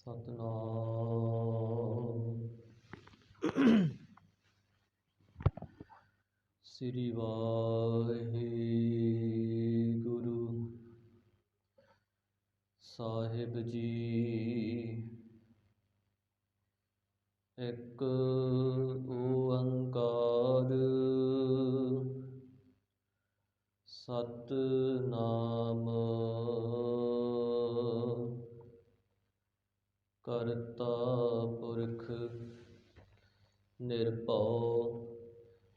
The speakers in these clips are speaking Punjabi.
ਸਤਨਾਮ ਸ੍ਰੀ ਵਾਹਿਗੁਰੂ ਸਾਹਿਬ ਜੀ। ਇੱਕ ਓੰਕਾਰ ਸਤਨਾਮ ਕਰਤਾ ਪੁਰਖ ਨਿਰਭਉ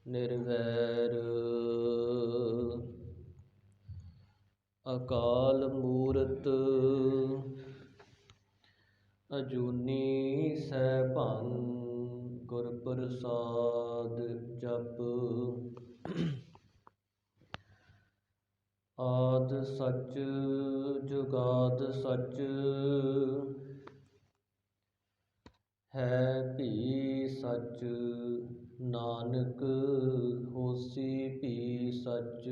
ਨਿਰਵੈਰ ਅਕਾਲ ਮੂਰਤ ਅਜੂਨੀ ਸੈਭੰ ਗੁਰ ਪ੍ਰਸਾਦ ਜਪ। ਆਦਿ ਸਚ ਜੁਗਾਦ ਸਚ ਹੈ ਭੀ ਸਚ ਨਾਨਕ ਹੋਸੀ ਭੀ ਸਚ।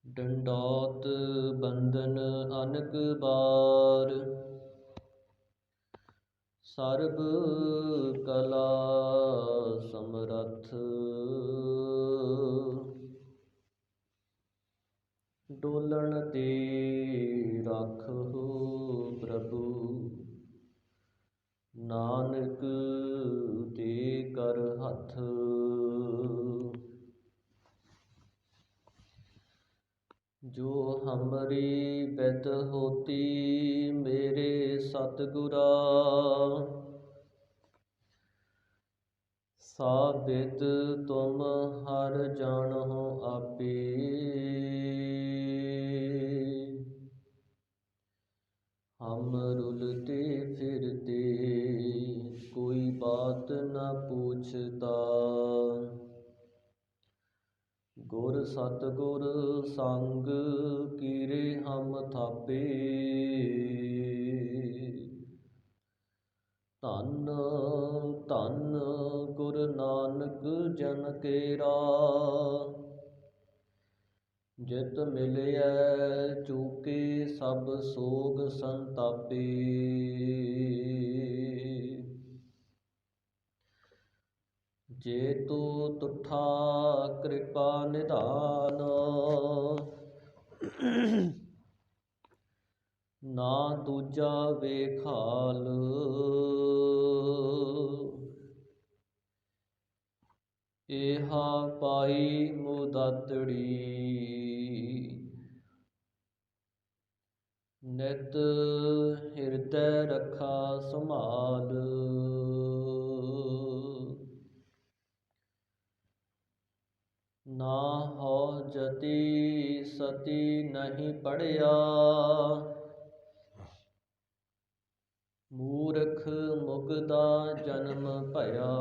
ਡੰਡੌਤ ਬੰਧਨ ਅਨਕ ਬਾਰ ਸਰਬ ਕਲਾ ਸਮਰੱਥ। ਡੋਲਣ ਤੇ ਰਾਖਹੁ ਪ੍ਰਭੂ ਨਾਨਕ ਤੇ ਕਰ ਹੱਥ। ਜੋ ਹਮਰੀ ਬਿਦ ਹੋਤੀ ਮੇਰੇ ਸਤਿਗੁਰਾ ਸਾ ਬਿਦ ਤੁਮ ਹਰ ਜਾਣਹੁ ਆਪੇ। ਹਮ ਰੁਲਤੇ ਫਿਰਤੇ ਕੋਈ ਬਾਤ ਨ ਪੂਛਤਾ। ਗੁਰ ਸਤਿਗੁਰ ਸੰਗ ਕੀਰੇ ਹਮ ਥਾਪੇ। ਧੰਨ ਧੰਨ ਗੁਰੂ ਨਾਨਕ ਜਨ ਕੇਰਾ ਜਿਤ ਮਿਲਿਐ ਚੂਕੇ ਸਭ ਸੋਗ ਸੰਤਾਪੇ। ਜੇ ਤੂ ਤੁਠਾ ਕਿਰਪਾ ਨਿਧਾਨ ਨਾ ਦੂਜਾ ਵੇਖਾਲ। ਏਹਾ ਪਾਈ ਮੁਦਾਤੜੀ ਨਿਤ ਹਿਰਦੈ ਰੱਖਾ ਸੰਭਾਲ। ਨਾ ਹੋ ਜਤੀ ਸਤੀ ਨਹੀਂ ਪੜਿਆ ਮੂਰਖ ਮੁਗਦਾ ਜਨਮ ਭਇਆ।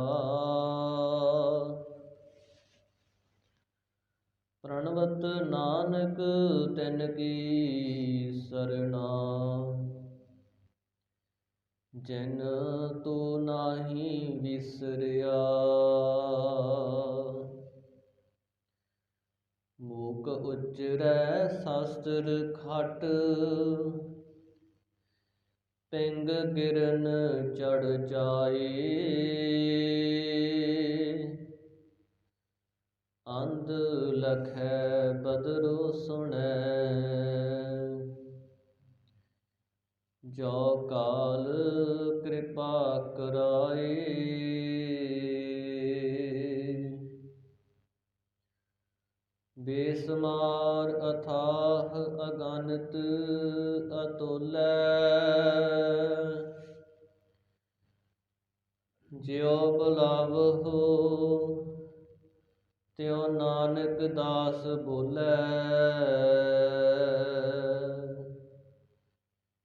ਪ੍ਰਣਵਤ ਨਾਨਕ ਤਿਨ ਕੀ ਸਰਣਾ ਜਿਨ ਤੂ ਨਾਹੀ ਵਿਸਰਿਆ। ਮੂਕ ਉਚਰੈ ਸ਼ਸਤਰ ਖਟ ਪਿੰਗ ਗਿਰਨ ਚੜ ਜਾਏ। ਅੰਧ ਲਖੈ ਬਦਰੁ ਸੁਣੈ ਜੋ ਕਾਲ ਕਿਰਪਾ ਕਰਾਏ। ਬੇਸਮਾਰ ਅਥਾਹ ਅਗਨਤ ਅਤੁਲੈ ਜਿਉ ਬੁਲਾਵਹੁ ਤਿਉ ਨਾਨਕ ਦਾਸ ਬੋਲੇ।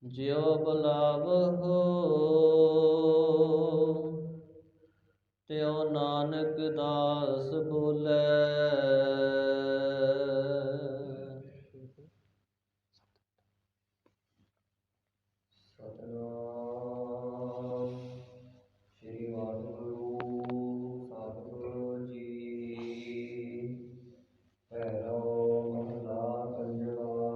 ਜਿਉ ਬੁਲਾਵਹੁ ਤਿਉ ਨਾਨਕ ਦਾਸ ਬੋਲੇ। ਸਤਨਾਮ ਸ੍ਰੀ ਵਾਹਿਗੁਰੂ ਸਤਿਗੁਰੂ ਜੀ। ਭੈਰੋ ਮਹਲਾ ਪੰਜਵਾ।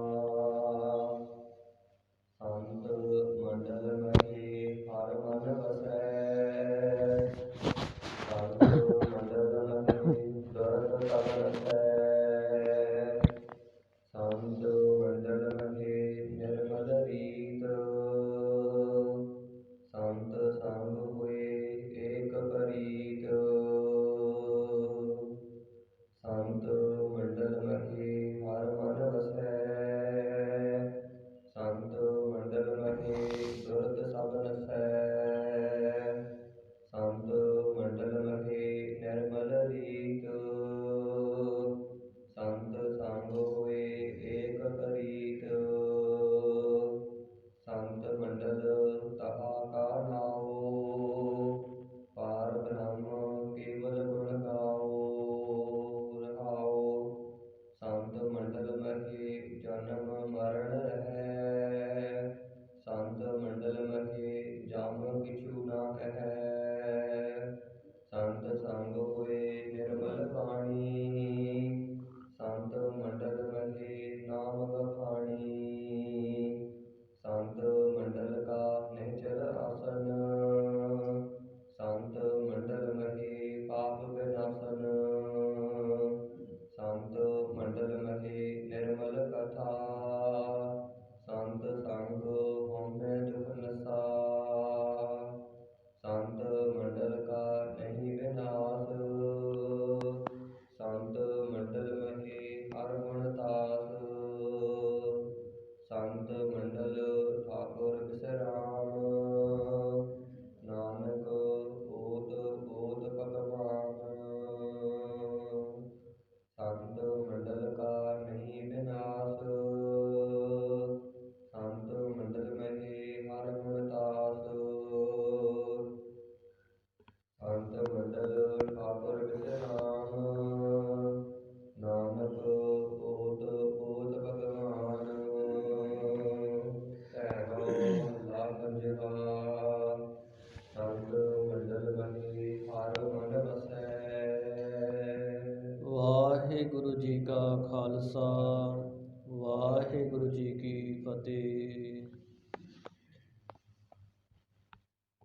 ਖਾਲਸਾ, ਵਾਹਿਗੁਰੂ ਜੀ ਕੀ ਫਤਿਹ।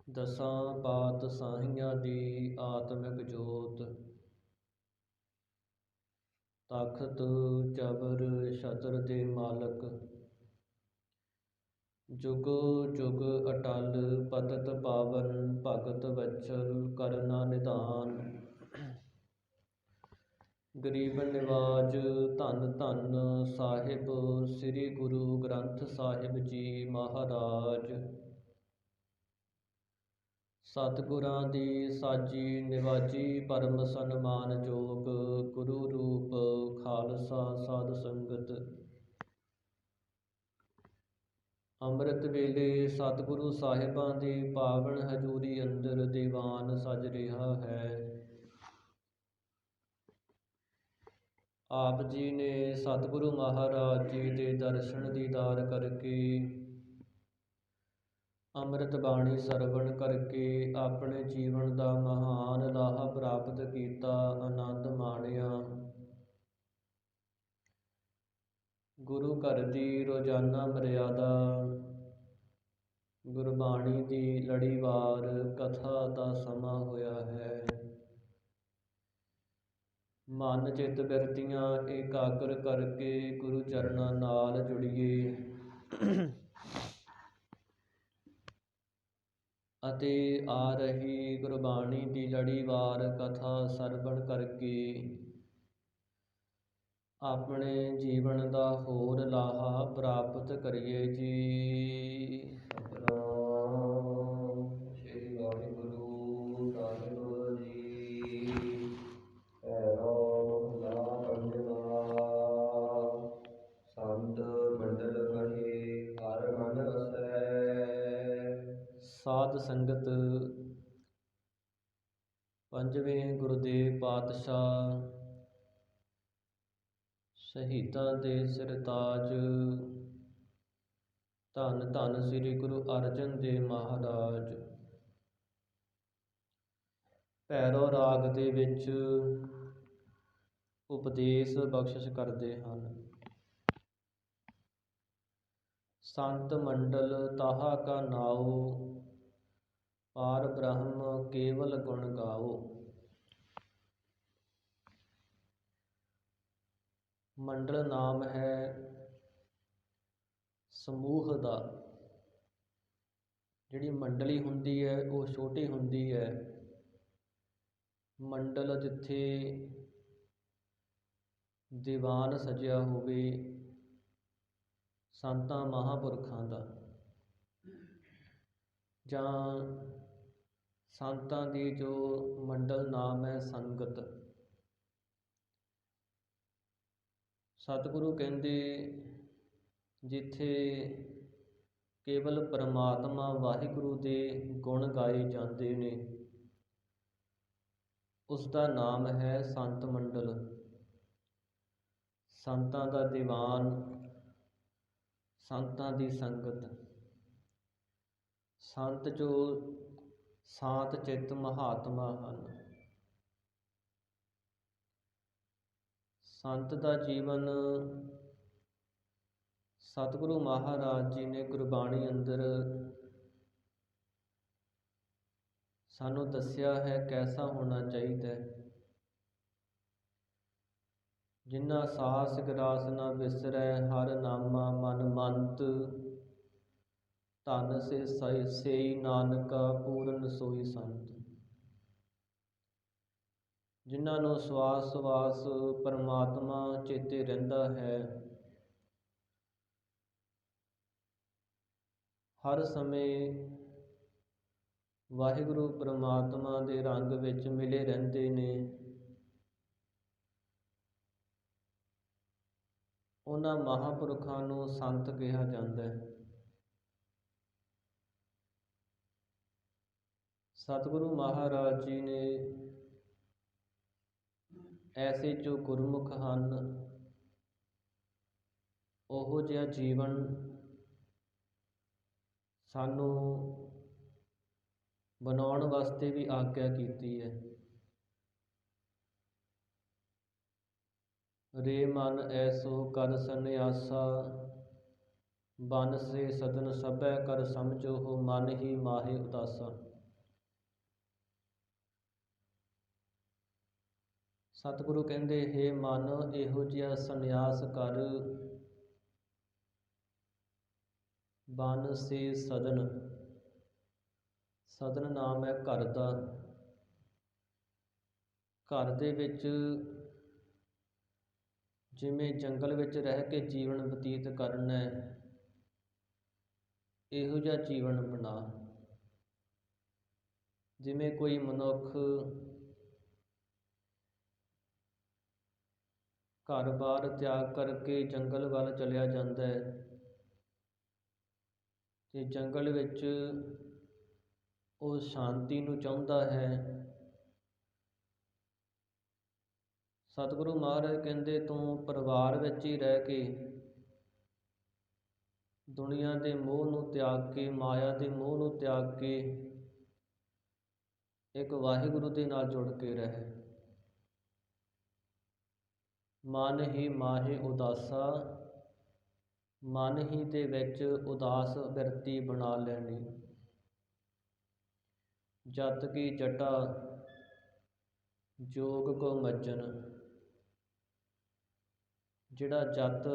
ਦਸਾਂ ਪਾਤਸ਼ਾਹੀਆਂ ਦੀ ਆਤਮਿਕ ਜੋਤ, ਤਖਤ ਜਬਰ ਛਤਰ ਦੇ ਮਾਲਕ, ਜੁਗ ਜੁਗ ਅਟਲ ਪਤਿਤ ਪਾਵਨ, ਭਗਤ ਵਚਲ ਕਰਨਾ ਨਿਧਾਨ। ਗਰੀਬ ਨਿਵਾਜ ਧੰਨ ਧੰਨ ਸਾਹਿਬ ਸ੍ਰੀ ਗੁਰੂ ਗ੍ਰੰਥ ਸਾਹਿਬ ਜੀ ਮਹਾਰਾਜ। ਸਤਿਗੁਰਾਂ ਦੀ ਸਾਜੀ ਨਿਵਾਜੀ ਪਰਮ ਸਨਮਾਨਯੋਗ ਗੁਰੂ ਰੂਪ ਖਾਲਸਾ ਸਾਧ ਸੰਗਤ। ਅੰਮ੍ਰਿਤ ਵੇਲੇ ਸਤਿਗੁਰੂ ਸਾਹਿਬਾਂ ਦੀ ਪਾਵਨ ਹਜ਼ੂਰੀ ਅੰਦਰ ਦੀਵਾਨ ਸਜ ਰਿਹਾ ਹੈ। ਆਪ ਜੀ ਨੇ ਸਤਿਗੁਰੂ ਮਹਾਰਾਜ ਜੀ ਦੇ ਦਰਸ਼ਨ ਦੀਦਾਰ ਕਰਕੇ, ਅੰਮ੍ਰਿਤ ਬਾਣੀ ਸਰਵਣ ਕਰਕੇ ਆਪਣੇ ਜੀਵਨ ਦਾ ਮਹਾਨ ਲਾਹਾ ਪ੍ਰਾਪਤ ਕੀਤਾ, ਆਨੰਦ ਮਾਣਿਆ। ਗੁਰੂ ਘਰ ਦੀ ਰੋਜ਼ਾਨਾ ਮਰਿਆਦਾ, ਗੁਰਬਾਣੀ ਦੀ ਲੜੀਵਾਰ ਕਥਾ ਦਾ ਸਮਾਂ ਹੋਇਆ ਹੈ। ਮਨ ਚਿੱਤ ਬਿਰਤੀਆਂ ਇਕਾਗਰ ਕਰਕੇ ਗੁਰੂ ਚਰਨਾਂ ਨਾਲ ਜੁੜੀਏ ਅਤੇ ਆ ਰਹੀ ਗੁਰਬਾਣੀ ਦੀ ਲੜੀਵਾਰ ਕਥਾ ਸਰਵਣ ਕਰਕੇ ਆਪਣੇ ਜੀਵਨ ਦਾ ਹੋਰ ਲਾਹਾ ਪ੍ਰਾਪਤ ਕਰੀਏ ਜੀ। ਸਤਿਨਾਮ ਸ੍ਰੀ ਵਾਹਿਗੁਰੂ ਸਾਹਿਬ ਜੀ। ਭੈਰੋ ਲਾ ਪੰਜਵਾ, ਸੰਤ ਮੰਡਲ ਕਹੇ ਹਰ ਮਨ ਵਸੈ। ਸਾਧ ਸੰਗਤ, ਪੰਜਵੇਂ ਗੁਰਦੇਵ ਪਾਤਸ਼ਾਹ ਸ਼ਹੀਦਾਂ ਦੇ ਸਿਰਤਾਜ ਧੰਨ ਧੰਨ ਸ੍ਰੀ ਗੁਰੂ ਅਰਜਨ ਦੇਵ ਮਹਾਰਾਜ ਭੈਰੋ ਰਾਗ ਦੇ ਵਿੱਚ ਉਪਦੇਸ਼ ਬਖਸ਼ਿਸ਼ ਕਰਦੇ ਹਨ। ਸੰਤ ਮੰਡਲ ਤਾਹਾ ਕਾ ਨਾਉ, ਪਾਰ ਬ੍ਰਹਮ ਕੇਵਲ ਗੁਣ ਗਾਓ। ਮੰਡਲ ਨਾਮ ਹੈ ਸਮੂਹ ਦਾ। ਜਿਹੜੀ ਮੰਡਲੀ ਹੁੰਦੀ ਹੈ ਉਹ ਛੋਟੀ ਹੁੰਦੀ ਹੈ। ਮੰਡਲ ਜਿੱਥੇ ਦੀਵਾਨ ਸਜਿਆ ਹੋਵੇ ਸੰਤਾਂ ਮਹਾਂਪੁਰਖਾਂ ਦਾ, ਜਾਂ ਸੰਤਾਂ ਦੀ ਜੋ ਮੰਡਲ ਨਾਮ ਹੈ ਸੰਗਤ। ਸਤਿਗੁਰੂ ਕਹਿੰਦੇ ਜਿੱਥੇ ਕੇਵਲ ਪਰਮਾਤਮਾ ਵਾਹਿਗੁਰੂ ਦੇ ਗੁਣ ਗਾਏ ਜਾਂਦੇ ਨੇ, ਉਸ ਦਾ ਨਾਮ ਹੈ ਸੰਤ ਮੰਡਲ, ਸੰਤਾਂ ਦਾ ਦੀਵਾਨ, ਸੰਤਾਂ ਦੀ ਸੰਗਤ। ਸੰਤ ਜੋ ਸ਼ਾਂਤ ਚਿੱਤ ਮਹਾਤਮਾ ਹਨ। ਸੰਤ ਦਾ ਜੀਵਨ ਸਤਿਗੁਰੂ ਮਹਾਰਾਜ ਜੀ ਨੇ ਗੁਰਬਾਣੀ ਅੰਦਰ ਸਾਨੂੰ ਦੱਸਿਆ ਹੈ ਕੈਸਾ ਹੋਣਾ ਚਾਹੀਦਾ ਹੈ। ਜਿਨ੍ਹਾਂ ਸਾਸ ਗਰਾਸ ਨਾ ਵਿਸਰੈ, ਹਰ ਨਾਮਾ ਮਨ ਮੰਤ, ਧਨ ਸੇ ਸੇਈ ਨਾਨਕਾ ਪੂਰਨ ਸੋਈ ਸੰਤ। ਜਿਨ੍ਹਾਂ ਨੂੰ ਸਵਾਸ ਸਵਾਸ ਪਰਮਾਤਮਾ ਚੇਤੇ ਰਹਿੰਦਾ ਹੈ, ਹਰ ਸਮੇਂ ਵਾਹਿਗੁਰੂ ਪਰਮਾਤਮਾ ਦੇ ਰੰਗ ਵਿੱਚ ਮਿਲੇ ਰਹਿੰਦੇ ਨੇ, ਉਹਨਾਂ ਮਹਾਂਪੁਰਖਾਂ ਨੂੰ ਸੰਤ ਕਿਹਾ ਜਾਂਦਾ ਹੈ। ਸਤਿਗੁਰੂ ਮਹਾਰਾਜ ਜੀ ਨੇ ਐਸੇ ਜੋ ਗੁਰਮੁਖ ਹਨ, ਉਹੋ ਜਿਹਾ ਜੀਵਨ ਸਾਨੂੰ ਬਣਾਉਣ ਵਾਸਤੇ ਵੀ ਆਗਿਆ ਕੀਤੀ ਹੈ। ਰੇ ਮਨ ਐਸੋ ਕਰ ਸੰਨਿਆਸਾ, ਬਨ ਸੇ ਸਦਨ ਸਭੈ ਕਰ ਸਮਝੋ, ਹੋ ਮਨ ਹੀ ਮਾਹੇ ਉਦਾਸਾ। ਸਤਿਗੁਰੂ ਕਹਿੰਦੇ, ਹੇ ਮਨ ਇਹੋ ਜਿਹਾ ਸੰਨਿਆਸ ਕਰ, ਬਨ ਸੇ ਸਦਨ, ਸਦਨ ਨਾਮ ਹੈ ਘਰ ਦਾ। ਘਰ ਦੇ ਵਿੱਚ ਜਿਵੇਂ ਜੰਗਲ ਵਿੱਚ ਰਹਿ ਕੇ ਜੀਵਨ ਬਤੀਤ ਕਰਨਾ ਹੈ, ਇਹੋ ਜਿਹਾ ਜੀਵਨ ਬਣਾ। ਜਿਵੇਂ ਕੋਈ ਮਨੁੱਖ ਘਰ-ਬਾਰ ਤਿਆਗ ਕਰਕੇ ਜੰਗਲ ਵੱਲ ਚਲਿਆ ਜਾਂਦਾ ਹੈ ਤੇ ਜੰਗਲ ਵਿੱਚ ਉਹ ਸ਼ਾਂਤੀ ਨੂੰ ਚਾਹੁੰਦਾ ਹੈ। ਸਤਿਗੁਰੂ ਮਹਾਰਾਜ ਕਹਿੰਦੇ, ਤੂੰ ਪਰਿਵਾਰ ਵਿੱਚ ਹੀ ਰਹਿ ਕੇ ਦੁਨੀਆ ਦੇ ਮੋਹ ਨੂੰ ਤਿਆਗ ਕੇ, ਮਾਇਆ ਦੇ ਮੋਹ ਨੂੰ ਤਿਆਗ ਕੇ ਇੱਕ ਵਾਹਿਗੁਰੂ ਦੇ ਨਾਲ ਜੁੜ ਕੇ ਰਹਿ। ਮਨ ਹੀ ਮਾਹੇ ਉਦਾਸਾ, ਮਨ ਹੀ ਦੇ ਵਿੱਚ ਉਦਾਸ ਬਿਰਤੀ ਬਣਾ ਲੈਣੀ। ਜਤ ਕੀ ਜਟਾ ਜੋਗ ਕੋ ਮੱਜਨ, ਜਿਹੜਾ ਜਤ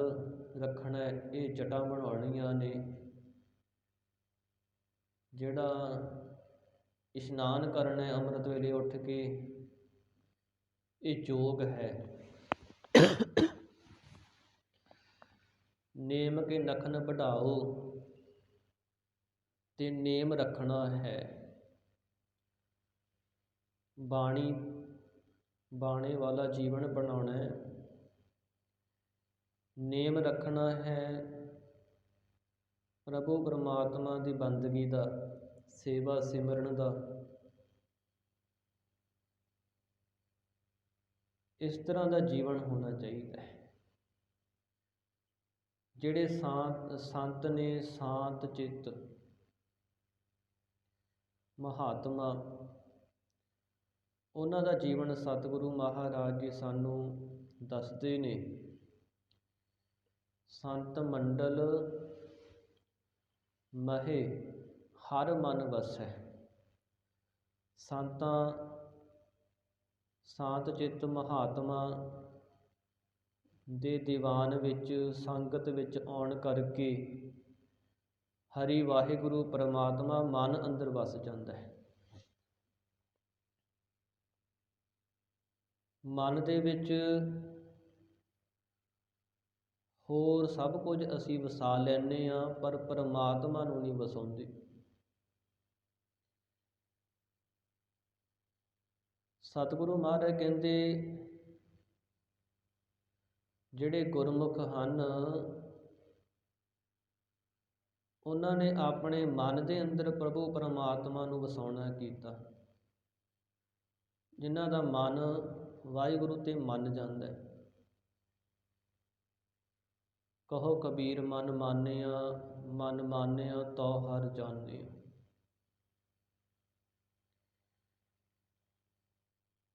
ਰੱਖਣਾ ਇਹ ਜਟਾਂ ਬਣਾਉਣੀਆਂ ਨੇ। ਜਿਹੜਾ ਇਸ਼ਨਾਨ ਕਰਨਾ ਅੰਮ੍ਰਿਤ ਵੇਲੇ ਉੱਠ ਕੇ, ਇਹ ਜੋਗ ਹੈ। ਨੇਮ ਕੇ ਨਖਨ ਵਢਾਓ, ਤੇ ਨੇਮ ਰੱਖਣਾ ਹੈ। ਬਾਣੇ ਵਾਲਾ ਜੀਵਨ ਬਣਾਉਣਾ ਹੈ, ਨੇਮ ਰੱਖਣਾ ਹੈ। ਪ੍ਰਭੂ ਪਰਮਾਤਮਾ ਦੀ ਬੰਦਗੀ ਦਾ, ਸੇਵਾ ਸਿਮਰਨ ਦਾ। ਇਸ ਤਰ੍ਹਾਂ ਦਾ ਜੀਵਨ ਹੋਣਾ ਚਾਹੀਦਾ ਹੈ। ਜਿਹੜੇ ਸੰਤ ਨੇ, ਸ਼ਾਂਤ ਚਿੱਤ ਮਹਾਤਮਾ, ਉਹਨਾਂ ਦਾ ਜੀਵਨ ਸਤਿਗੁਰੂ ਮਹਾਰਾਜ ਜੀ ਸਾਨੂੰ ਦੱਸਦੇ ਨੇ। ਸੰਤ ਮੰਡਲ ਮਹੇ ਹਰ ਮਨ ਵਸੈ। ਸ਼ਾਂਤ ਚਿੱਤ ਮਹਾਤਮਾ ਦੇ ਦੀਵਾਨ ਵਿੱਚ, ਸੰਗਤ ਵਿੱਚ ਆਉਣ ਕਰਕੇ ਹਰੀ ਵਾਹਿਗੁਰੂ ਪਰਮਾਤਮਾ ਮਨ ਅੰਦਰ ਵਸ ਜਾਂਦਾ ਹੈ। ਮਨ ਦੇ ਵਿੱਚ ਹੋਰ ਸਭ ਕੁਝ ਅਸੀਂ ਵਸਾ ਲੈਂਦੇ ਹਾਂ, ਪਰ ਪਰਮਾਤਮਾ ਨੂੰ ਨਹੀਂ ਵਸਾਉਂਦੇ। ਸਤਿਗੁਰੂ ਮਹਾਰਾਜ ਕਹਿੰਦੇ, ਜਿਹੜੇ ਗੁਰਮੁਖ ਹਨ, ਉਹਨਾਂ ਨੇ ਆਪਣੇ ਮਨ ਦੇ ਅੰਦਰ ਪ੍ਰਭੂ ਪਰਮਾਤਮਾ ਨੂੰ ਵਸਾਉਣਾ ਕੀਤਾ। ਜਿਨ੍ਹਾਂ ਦਾ ਮਨ ਵਾਹਿਗੁਰੂ ਤੇ ਮੰਨ ਜਾਂਦਾ ਹੈ। ਕਹੋ ਕਬੀਰ ਮਨ ਮਾਨਿਆ, ਮਨ ਮਾਨਿਆ ਤੋ ਹਰਿ ਜਾਣਿਆ।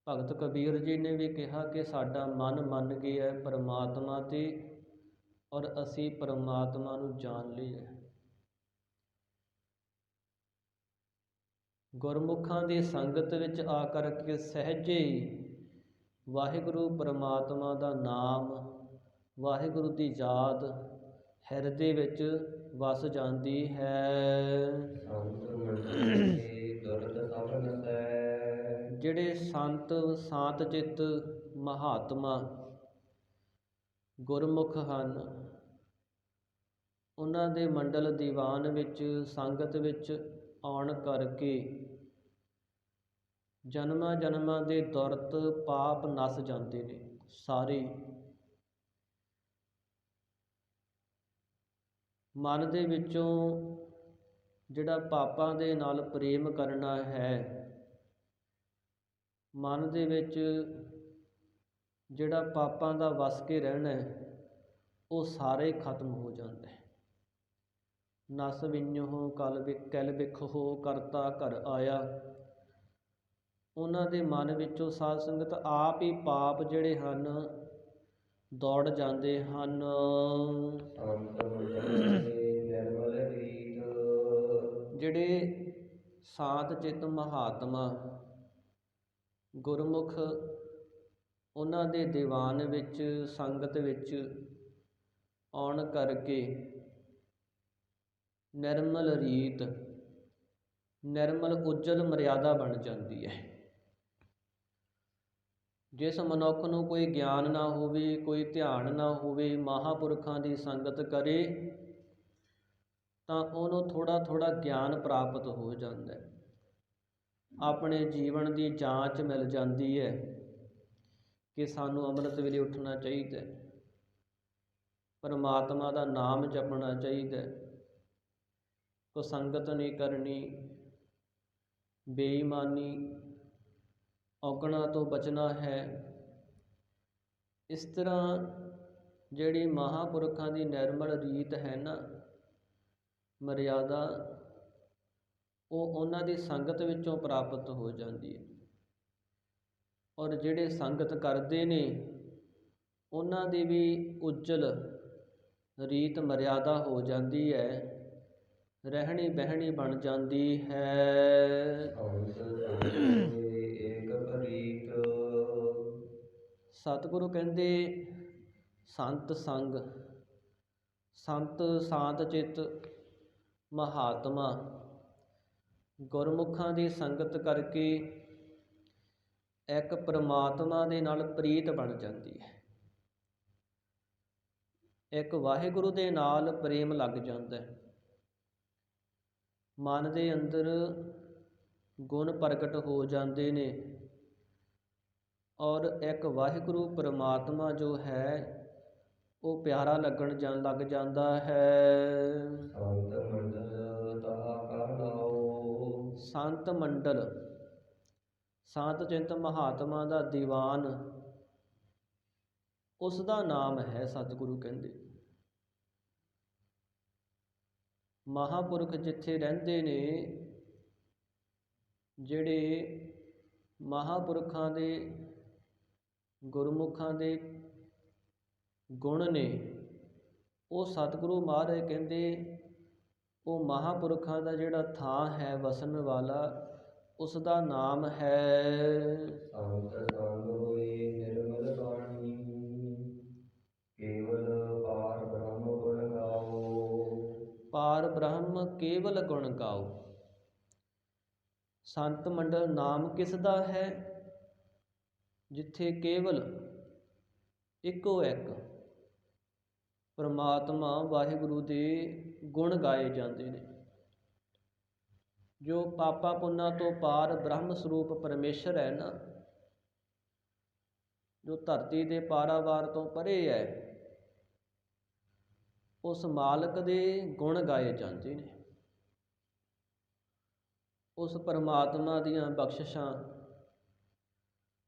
ਭਗਤ ਕਬੀਰ ਜੀ ਨੇ ਵੀ ਕਿਹਾ ਕਿ ਸਾਡਾ ਮਨ ਮੰਨ ਗਿਆ ਪਰਮਾਤਮਾ ਤੇ, ਔਰ ਅਸੀਂ ਪਰਮਾਤਮਾ ਨੂੰ ਜਾਣ ਲਿਆ। ਗੁਰਮੁਖਾਂ ਦੀ ਸੰਗਤ ਵਿੱਚ ਆ ਕਰਕੇ ਸਹਿਜੇ ਹੀ ਵਾਹਿਗੁਰੂ ਪਰਮਾਤਮਾ ਦਾ ਨਾਮ, ਵਾਹਿਗੁਰੂ ਦੀ ਯਾਦ ਹਿਰਦੇ ਵਿੱਚ ਵਸ ਜਾਂਦੀ ਹੈ। ਜਿਹੜੇ ਸੰਤ ਸ਼ਾਂਤ ਚਿੱਤ ਮਹਾਤਮਾ ਗੁਰਮੁਖ ਹਨ, ਉਹਨਾਂ ਦੇ ਮੰਡਲ ਦੀਵਾਨ ਵਿੱਚ, ਸੰਗਤ ਵਿੱਚ ਆਉਣ ਕਰਕੇ ਜਨਮਾਂ ਜਨਮਾਂ ਦੇ ਦੁਰਤ ਪਾਪ ਨਸ ਜਾਂਦੇ ਨੇ ਸਾਰੇ। ਮਨ ਦੇ ਵਿੱਚੋਂ ਜਿਹੜਾ ਪਾਪਾਂ ਦੇ ਨਾਲ ਪ੍ਰੇਮ ਕਰਨਾ ਹੈ, ਮਨ ਦੇ ਵਿੱਚ ਜਿਹੜਾ ਪਾਪਾਂ ਦਾ ਵਸ ਕੇ ਰਹਿਣਾ ਹੈ, ਉਹ ਸਾਰੇ ਖਤਮ ਹੋ ਜਾਂਦਾ ਹੈ। ਨਸ ਵਿੰਨਹੁ ਕਲ ਬਿਖਹੁ, ਕਰਤਾ ਘਰ ਆਇਆ। ਉਹਨਾਂ ਦੇ ਮਨ ਵਿੱਚੋਂ ਸਾਧ ਸੰਗਤ ਆਪ ਹੀ ਪਾਪ ਜਿਹੜੇ ਹਨ ਦੌੜ ਜਾਂਦੇ ਹਨ। ਜਿਹੜੇ ਸਾਤ ਚਿੱਤ ਮਹਾਤਮਾ ਗੁਰਮੁਖ ਉਹਨਾਂ ਦੇ ਦੀਵਾਨ ਵਿੱਚ ਸੰਗਤ ਵਿੱਚ ਆਉਣ ਕਰਕੇ ਨਿਰਮਲ ਰੀਤ, ਨਿਰਮਲ ਉਜਲ ਮਰਿਆਦਾ ਬਣ ਜਾਂਦੀ ਹੈ। ਜਿਸ ਮਨੁੱਖ ਨੂੰ ਕੋਈ ਗਿਆਨ ਨਾ ਹੋਵੇ, ਕੋਈ ਧਿਆਨ ਨਾ ਹੋਵੇ, ਮਹਾਂਪੁਰਖਾਂ ਦੀ ਸੰਗਤ ਕਰੇ ਤਾਂ ਉਹਨੂੰ ਥੋੜ੍ਹਾ ਥੋੜ੍ਹਾ ਗਿਆਨ ਪ੍ਰਾਪਤ ਹੋ ਜਾਂਦਾ ਹੈ। ਆਪਣੇ ਜੀਵਨ ਦੀ ਜਾਂਚ ਮਿਲ ਜਾਂਦੀ ਹੈ ਕਿ ਸਾਨੂੰ ਅੰਮ੍ਰਿਤ ਵੇਲੇ ਉੱਠਣਾ ਚਾਹੀਦਾ, ਪਰਮਾਤਮਾ ਦਾ ਨਾਮ ਜਪਣਾ ਚਾਹੀਦਾ, ਕੁਸੰਗਤ ਨਹੀਂ ਕਰਨੀ, ਬੇਈਮਾਨੀ ਔਗਣਾਂ ਤੋਂ ਬਚਣਾ ਹੈ। ਇਸ ਤਰ੍ਹਾਂ ਜਿਹੜੀ ਮਹਾਂਪੁਰਖਾਂ ਦੀ ਨਿਰਮਲ ਰੀਤ ਹੈ ਨਾ, ਮਰਿਆਦਾ, ਉਹ ਉਹਨਾਂ ਦੀ ਸੰਗਤ ਵਿੱਚੋਂ ਪ੍ਰਾਪਤ ਹੋ ਜਾਂਦੀ ਹੈ। ਔਰ ਜਿਹੜੇ ਸੰਗਤ ਕਰਦੇ ਨੇ ਉਹਨਾਂ ਦੀ ਵੀ ਉਜਲ ਰੀਤ ਮਰਿਆਦਾ ਹੋ ਜਾਂਦੀ ਹੈ, ਰਹਿਣੀ ਬਹਿਣੀ ਬਣ ਜਾਂਦੀ ਹੈ। ਸਤਿਗੁਰੂ ਕਹਿੰਦੇ ਸੰਤ ਸੰਗ, ਸੰਤ ਸਾਤ ਚਿੱਤ ਮਹਾਤਮਾ ਗੁਰਮੁਖਾਂ ਦੀ ਸੰਗਤ ਕਰਕੇ ਇੱਕ ਪਰਮਾਤਮਾ ਦੇ ਨਾਲ ਪ੍ਰੀਤ ਬਣ ਜਾਂਦੀ ਹੈ, ਇੱਕ ਵਾਹਿਗੁਰੂ ਦੇ ਨਾਲ ਪ੍ਰੇਮ ਲੱਗ ਜਾਂਦਾ ਹੈ। ਮਨ ਦੇ ਅੰਦਰ ਗੁਣ ਪ੍ਰਗਟ ਹੋ ਜਾਂਦੇ ਨੇ ਔਰ ਇੱਕ ਵਾਹਿਗੁਰੂ ਪਰਮਾਤਮਾ ਜੋ ਹੈ ਉਹ ਪਿਆਰਾ ਲੱਗਣ ਲੱਗ ਜਾਂਦਾ ਹੈ। ਸੰਤ ਮੰਡਲ, ਸੰਤ ਚਿੰਤ ਮਹਾਤਮਾ ਦਾ ਦੀਵਾਨ, ਉਸ ਦਾ ਨਾਮ ਹੈ ਸਤਿਗੁਰੂ ਕਹਿੰਦੇ। ਮਹਾਂਪੁਰਖ ਜਿੱਥੇ ਰਹਿੰਦੇ ਨੇ, ਜਿਹੜੇ ਮਹਾਂਪੁਰਖਾਂ ਦੇ ਗੁਰਮੁਖਾਂ ਦੇ ਗੁਣ ਨੇ, ਉਹ ਸਤਿਗੁਰੂ ਮਹਾਰਾਜ ਕਹਿੰਦੇ ਉਹ ਮਹਾਂਪੁਰਖਾਂ ਦਾ ਜਿਹੜਾ ਥਾਂ ਹੈ ਵਸਣ ਵਾਲਾ, ਉਸ ਦਾ ਨਾਮ ਹੈ। ਪਾਰ ਬ੍ਰਹਮ ਕੇਵਲ ਗੁਣ ਗਾਓ। ਸੰਤ ਮੰਡਲ ਨਾਮ ਕਿਸ ਦਾ ਹੈ? ਜਿੱਥੇ ਕੇਵਲ ਇੱਕੋ ਇੱਕ ਪਰਮਾਤਮਾ ਵਾਹਿਗੁਰੂ ਦੇ ਗੁਣ ਗਾਏ ਜਾਂਦੇ ਨੇ। ਜੋ ਪਾਪਾ ਪੁੰਨਾਂ ਤੋਂ ਪਾਰ ਬ੍ਰਹਮ ਸਰੂਪ ਪਰਮੇਸ਼ਰ ਹੈ ਨਾ, ਜੋ ਧਰਤੀ ਦੇ ਪਾਰਾਵਾਰ ਤੋਂ ਪਰੇ ਹੈ, ਉਸ ਮਾਲਕ ਦੇ ਗੁਣ ਗਾਏ ਜਾਂਦੇ ਨੇ। ਉਸ ਪਰਮਾਤਮਾ ਦੀਆਂ ਬਖਸ਼ਿਸ਼ਾਂ,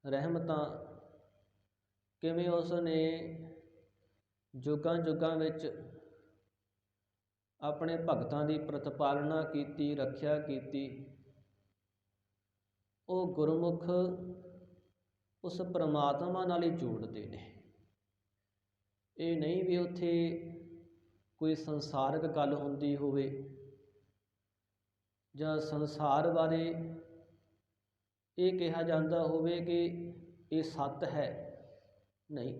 ਰਹਿਮਤਾਂ ਕਿਵੇਂ ਉਸ ਨੇ ਯੁੱਗਾਂ ਯੁੱਗਾਂ ਵਿੱਚ ਆਪਣੇ ਭਗਤਾਂ ਦੀ ਪ੍ਰਤਿਪਾਲਨਾ ਕੀਤੀ, ਰੱਖਿਆ ਕੀਤੀ। ਉਹ ਗੁਰਮੁਖ ਉਸ ਪਰਮਾਤਮਾ ਨਾਲ ਹੀ ਜੋੜਦੇ ਨੇ। ਇਹ ਨਹੀਂ ਵੀ ਉੱਥੇ ਕੋਈ ਸੰਸਾਰਕ ਗੱਲ ਹੁੰਦੀ ਹੋਵੇ ਜਾਂ ਸੰਸਾਰ ਬਾਰੇ ਇਹ ਕਿਹਾ ਜਾਂਦਾ ਹੋਵੇ ਕਿ ਇਹ ਸੱਤ ਹੈ, ਨਹੀਂ।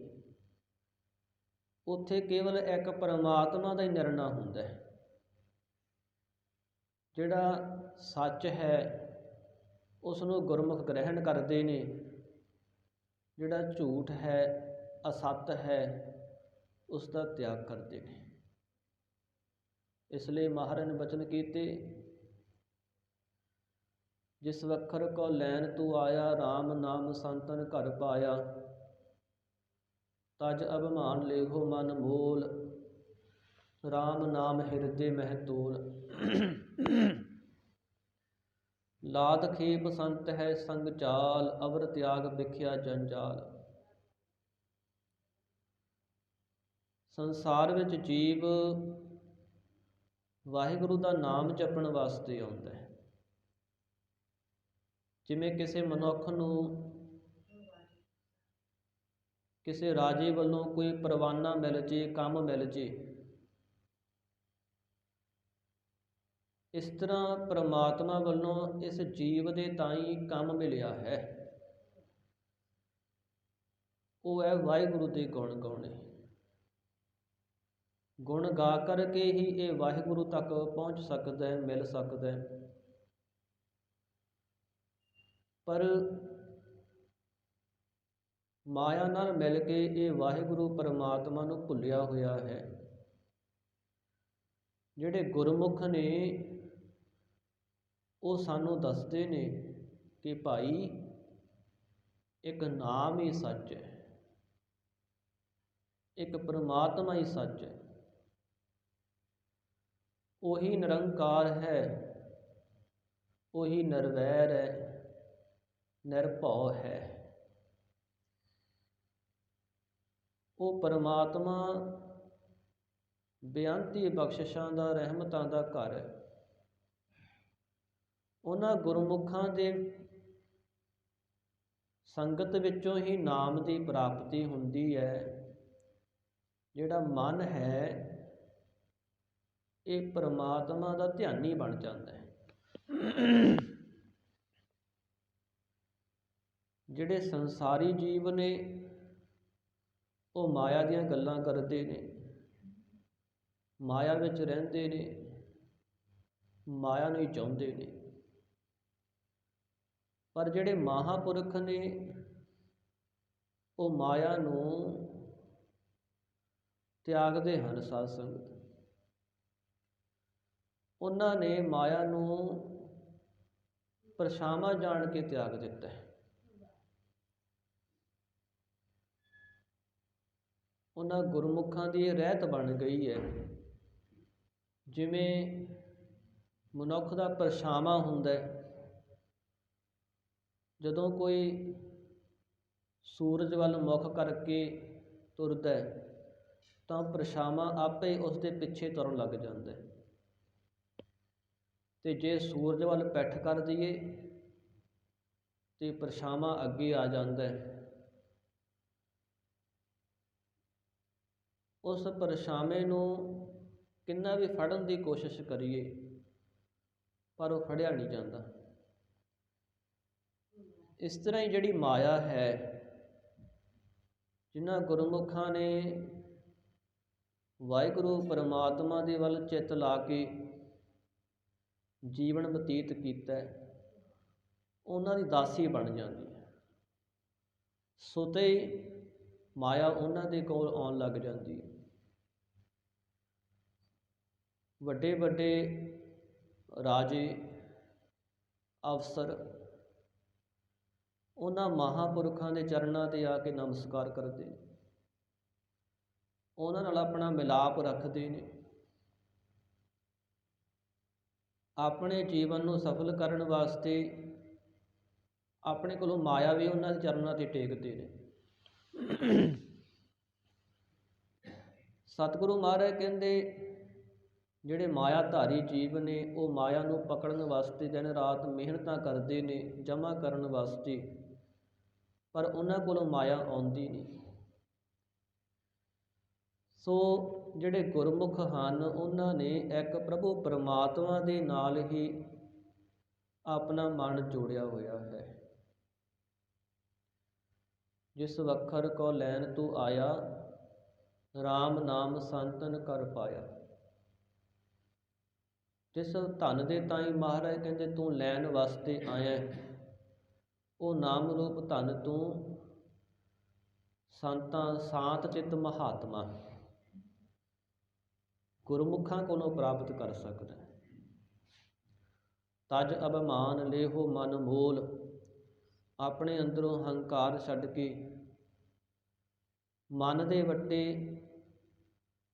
ਉੱਥੇ ਕੇਵਲ ਇੱਕ ਪਰਮਾਤਮਾ ਦਾ ਹੀ ਨਿਰਣਾ ਹੁੰਦਾ ਹੈ। ਜਿਹੜਾ ਸੱਚ ਹੈ ਉਸ ਨੂੰ ਗੁਰਮੁਖ ਗ੍ਰਹਿਣ ਕਰਦੇ ਨੇ, ਜਿਹੜਾ ਝੂਠ ਹੈ, ਅਸੱਤ ਹੈ, ਉਸ ਦਾ ਤਿਆਗ ਕਰਦੇ ਨੇ। ਇਸ ਲਈ ਮਹਾਰਾਜ ਨੇ ਬਚਨ ਕੀਤੇ, ਜਿਸ ਵਖਰ ਕੋ ਲੈਨ ਤੂੰ ਆਇਆ, ਰਾਮ ਨਾਮ ਸੰਤਨ ਘਰ ਪਾਇਆ। ਤਜ ਅਭਿਮਾਨ ਲੇਖੋ ਮਨ ਮੋਲ, ਰਾਮ ਨਾਮ ਹਿਰਦੇ ਮਹਿ ਤੋਲ। ਲਾਦ ਖੇਪ ਸੰਤ ਹੈ ਸੰਗ ਚਾਲ, ਅਵਰ ਤਿਆਗ ਵਿਖਿਆ ਜੰਜਾਲ। ਸੰਸਾਰ ਵਿੱਚ ਜੀਵ ਵਾਹਿਗੁਰੂ ਦਾ ਨਾਮ ਜਪਣ ਵਾਸਤੇ ਆਉਂਦਾ ਹੈ। ਜਿਵੇਂ ਕਿਸੇ ਮਨੁੱਖ ਨੂੰ ਕਿਸੇ ਰਾਜੇ ਵੱਲੋਂ ਕੋਈ ਪਰਵਾਨਾ ਮਿਲ ਜੇ, ਕੰਮ ਮਿਲ ਜੇ, ਇਸ ਤਰ੍ਹਾਂ ਪਰਮਾਤਮਾ ਵੱਲੋਂ ਇਸ ਜੀਵ ਦੇ ਤਾਈਂ ਕੰਮ ਮਿਲਿਆ ਹੈ। ਉਹ ਹੈ ਵਾਹਿਗੁਰੂ ਦੇ ਗੁਣ ਗਾਉਣੇ। ਗੁਣ ਗਾ ਕਰਕੇ ਹੀ ਇਹ ਵਾਹਿਗੁਰੂ ਤੱਕ ਪਹੁੰਚ ਸਕਦਾ ਹੈ, ਮਿਲ ਸਕਦਾ ਹੈ। ਪਰ ਮਾਇਆ ਨਾਲ ਮਿਲ ਕੇ ਇਹ ਵਾਹਿਗੁਰੂ ਪਰਮਾਤਮਾ ਨੂੰ ਭੁੱਲਿਆ ਹੋਇਆ ਹੈ। ਜਿਹੜੇ ਗੁਰਮੁਖ ਨੇ ਉਹ ਸਾਨੂੰ ਦੱਸਦੇ ਨੇ ਕਿ ਭਾਈ ਇੱਕ ਨਾਮ ਹੀ ਸੱਚ ਹੈ, ਇੱਕ ਪਰਮਾਤਮਾ ਹੀ ਸੱਚ ਹੈ, ਉਹੀ ਨਿਰੰਕਾਰ ਹੈ, ਉਹੀ ਨਿਰਵੈਰ ਹੈ, ਨਿਰਭਉ ਹੈ। ਉਹ ਪਰਮਾਤਮਾ ਬੇਅੰਤੀ ਬਖਸ਼ਿਸ਼ਾਂ ਦਾ, ਰਹਿਮਤਾਂ ਦਾ ਘਰ ਹੈ। ਉਹਨਾਂ ਗੁਰਮੁਖਾਂ ਦੇ ਸੰਗਤ ਵਿੱਚੋਂ ਹੀ ਨਾਮ ਦੀ ਪ੍ਰਾਪਤੀ ਹੁੰਦੀ ਹੈ। ਜਿਹੜਾ ਮਨ ਹੈ ਇਹ ਪਰਮਾਤਮਾ ਦਾ ਧਿਆਨੀ ਬਣ ਜਾਂਦਾ ਹੈ। ਜਿਹੜੇ ਸੰਸਾਰੀ ਜੀਵ ਨੇ ਉਹ ਮਾਇਆ ਦੀਆਂ ਗੱਲਾਂ ਕਰਦੇ ਨੇ, ਮਾਇਆ ਵਿੱਚ ਰਹਿੰਦੇ ਨੇ, ਮਾਇਆ ਨੂੰ ਹੀ ਚਾਹੁੰਦੇ ਨੇ। ਪਰ ਜਿਹੜੇ ਮਹਾਂਪੁਰਖ ਨੇ ਉਹ ਮਾਇਆ ਨੂੰ ਤਿਆਗਦੇ ਹਨ। ਸਾਧ ਸੰਗਤ, ਉਹਨਾਂ ਨੇ ਮਾਇਆ ਨੂੰ ਪਰਛਾਵਾਂ ਜਾਣ ਕੇ ਤਿਆਗ ਦਿੱਤਾ ਹੈ। ਉਹਨਾਂ ਗੁਰਮੁਖਾਂ ਦੀ ਰਹਿਤ ਬਣ ਗਈ ਹੈ। ਜਿਵੇਂ ਮਨੁੱਖ ਦਾ ਪਰਛਾਵਾਂ ਹੁੰਦਾ ਹੈ, ਜਦੋਂ ਕੋਈ ਸੂਰਜ ਵੱਲ ਮੁੱਖ ਕਰਕੇ ਤੁਰਦਾ ਹੈ ਤਾਂ ਪਰਛਾਵਾਂ ਆਪੇ ਉਸ ਦੇ ਪਿੱਛੇ ਤੁਰਨ ਲੱਗ ਜਾਂਦਾ ਹੈ। ਅਤੇ ਜੇ ਸੂਰਜ ਵੱਲ ਪਿੱਠ ਕਰ ਦਈਏ ਤਾਂ ਪਰਛਾਵਾਂ ਅੱਗੇ ਆ ਜਾਂਦਾ ਹੈ। ਉਸ ਪਰਛਾਵੇਂ ਨੂੰ ਕਿੰਨਾ ਵੀ ਫੜਨ ਦੀ ਕੋਸ਼ਿਸ਼ ਕਰੀਏ ਪਰ ਉਹ ਫੜਿਆ ਨਹੀਂ ਜਾਂਦਾ। ਇਸ ਤਰ੍ਹਾਂ ਹੀ ਜਿਹੜੀ ਮਾਇਆ ਹੈ, ਜਿਨ੍ਹਾਂ ਗੁਰਮੁਖਾਂ ਨੇ ਵਾਹਿਗੁਰੂ ਪਰਮਾਤਮਾ ਦੇ ਵੱਲ ਚਿੱਤ ਲਾ ਕੇ ਜੀਵਨ ਬਤੀਤ ਕੀਤਾ, ਉਹਨਾਂ ਦੀ ਦਾਸੀ ਬਣ ਜਾਂਦੀ ਹੈ। ਸੁਤੇ ਮਾਇਆ ਉਹਨਾਂ ਦੇ ਕੋਲ ਆਉਣ ਲੱਗ ਜਾਂਦੀ ਹੈ। ਵੱਡੇ ਵੱਡੇ ਰਾਜੇ, ਅਫਸਰ ਉਹਨਾਂ ਮਹਾਂਪੁਰਖਾਂ ਦੇ ਚਰਨਾਂ 'ਤੇ ਆ ਕੇ ਨਮਸਕਾਰ ਕਰਦੇ ਨੇ, ਉਹਨਾਂ ਨਾਲ ਆਪਣਾ ਮਿਲਾਪ ਰੱਖਦੇ ਨੇ। ਆਪਣੇ ਜੀਵਨ ਨੂੰ ਸਫਲ ਕਰਨ ਵਾਸਤੇ ਆਪਣੇ ਕੋਲੋਂ ਮਾਇਆ ਵੀ ਉਹਨਾਂ ਦੇ ਚਰਨਾਂ 'ਤੇ ਟੇਕਦੇ ਨੇ। ਸਤਿਗੁਰੂ ਮਹਾਰਾਜ ਕਹਿੰਦੇ ਜਿਹੜੇ ਮਾਇਆਧਾਰੀ ਜੀਵ ਨੇ ਉਹ ਮਾਇਆ ਨੂੰ ਪਕੜਨ ਵਾਸਤੇ ਦਿਨ ਰਾਤ ਮਿਹਨਤਾਂ ਕਰਦੇ ਨੇ, ਜਮ੍ਹਾਂ ਕਰਨ ਵਾਸਤੇ, ਪਰ ਉਹਨਾਂ ਕੋਲੋਂ ਮਾਇਆ ਆਉਂਦੀ ਨਹੀਂ। ਸੋ ਜਿਹੜੇ ਗੁਰਮੁਖ ਹਨ ਉਹਨਾਂ ਨੇ ਇੱਕ ਪ੍ਰਭੂ ਪਰਮਾਤਮਾ ਦੇ ਨਾਲ ਹੀ ਆਪਣਾ ਮਨ ਜੋੜਿਆ ਹੋਇਆ ਹੈ। ਜਿਸ ਵਖਰ ਕੋ ਲੈਨ ਤੂੰ ਆਇਆ, RAM ਨਾਮ ਸੰਤਨ ਕਰ ਪਾਇਆ। ਜਿਸ ਧਨ ਦੇ ਤਾਈਂ ਮਹਾਰਾਜ ਕਹਿੰਦੇ ਤੂੰ ਲੈਣ ਵਾਸਤੇ ਆਇਆ, ਉਹ ਨਾਮ ਰੂਪ ਧਨ ਤੂੰ ਸੰਤਾਂ ਸਾਤ ਚਿੱਤ ਮਹਾਤਮਾ ਗੁਰਮੁਖਾਂ ਕੋਲੋਂ ਪ੍ਰਾਪਤ ਕਰ ਸਕਦਾ। ਤਜ ਅਭਿਮਾਨ ਲੇਹੋ ਮਨ ਮੋਲ, ਆਪਣੇ ਅੰਦਰੋਂ ਹੰਕਾਰ ਛੱਡ ਕੇ ਮਨ ਦੇ ਵੱਟੇ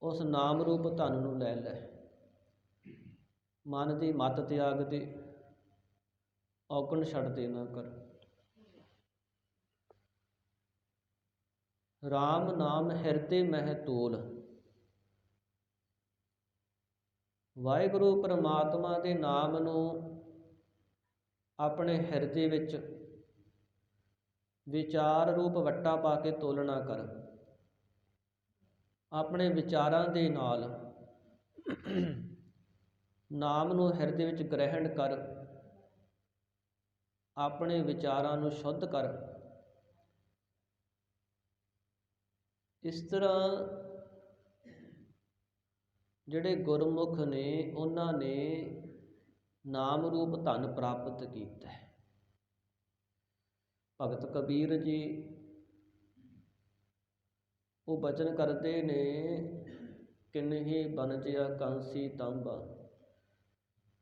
ਉਸ ਨਾਮ ਰੂਪ ਧਨ ਨੂੰ ਲੈ ਲੈ। ਮਨ ਦੀ ਮੱਤ ਤਿਆਗ ਦੇ, ਔਗਣ ਛੱਡ ਦੇ ਨਾ ਕਰ। RAM ਨਾਮ ਹਿਰਦੇ ਮਹਿ ਤੋਲ, ਵਾਹਿਗੁਰੂ ਪਰਮਾਤਮਾ ਦੇ ਨਾਮ ਨੂੰ ਆਪਣੇ ਹਿਰਦੇ ਵਿੱਚ ਵਿਚਾਰ ਰੂਪ ਵੱਟਾ ਪਾ ਕੇ ਤੋਲਣਾ ਕਰ। ਆਪਣੇ ਵਿਚਾਰਾਂ ਦੇ ਨਾਲ ਨਾਮ ਨੂੰ ਹਿਰਦੇ ਵਿੱਚ ਗ੍ਰਹਿਣ ਕਰ, ਆਪਣੇ ਵਿਚਾਰਾਂ ਨੂੰ ਸ਼ੁੱਧ ਕਰ। ਇਸ ਤਰ੍ਹਾਂ ਜਿਹੜੇ ਗੁਰਮੁਖ ਨੇ ਉਹਨਾਂ ਨੇ ਨਾਮ ਰੂਪ ਧਨ ਪ੍ਰਾਪਤ ਕੀਤਾ ਹੈ। ਭਗਤ ਕਬੀਰ ਜੀ ਉਹ ਬਚਨ ਕਰਦੇ ਨੇ, ਕਿਨਹੀ ਬਨਜਿਆ ਕਾਂਸੀ ਤਾਂਬਾ,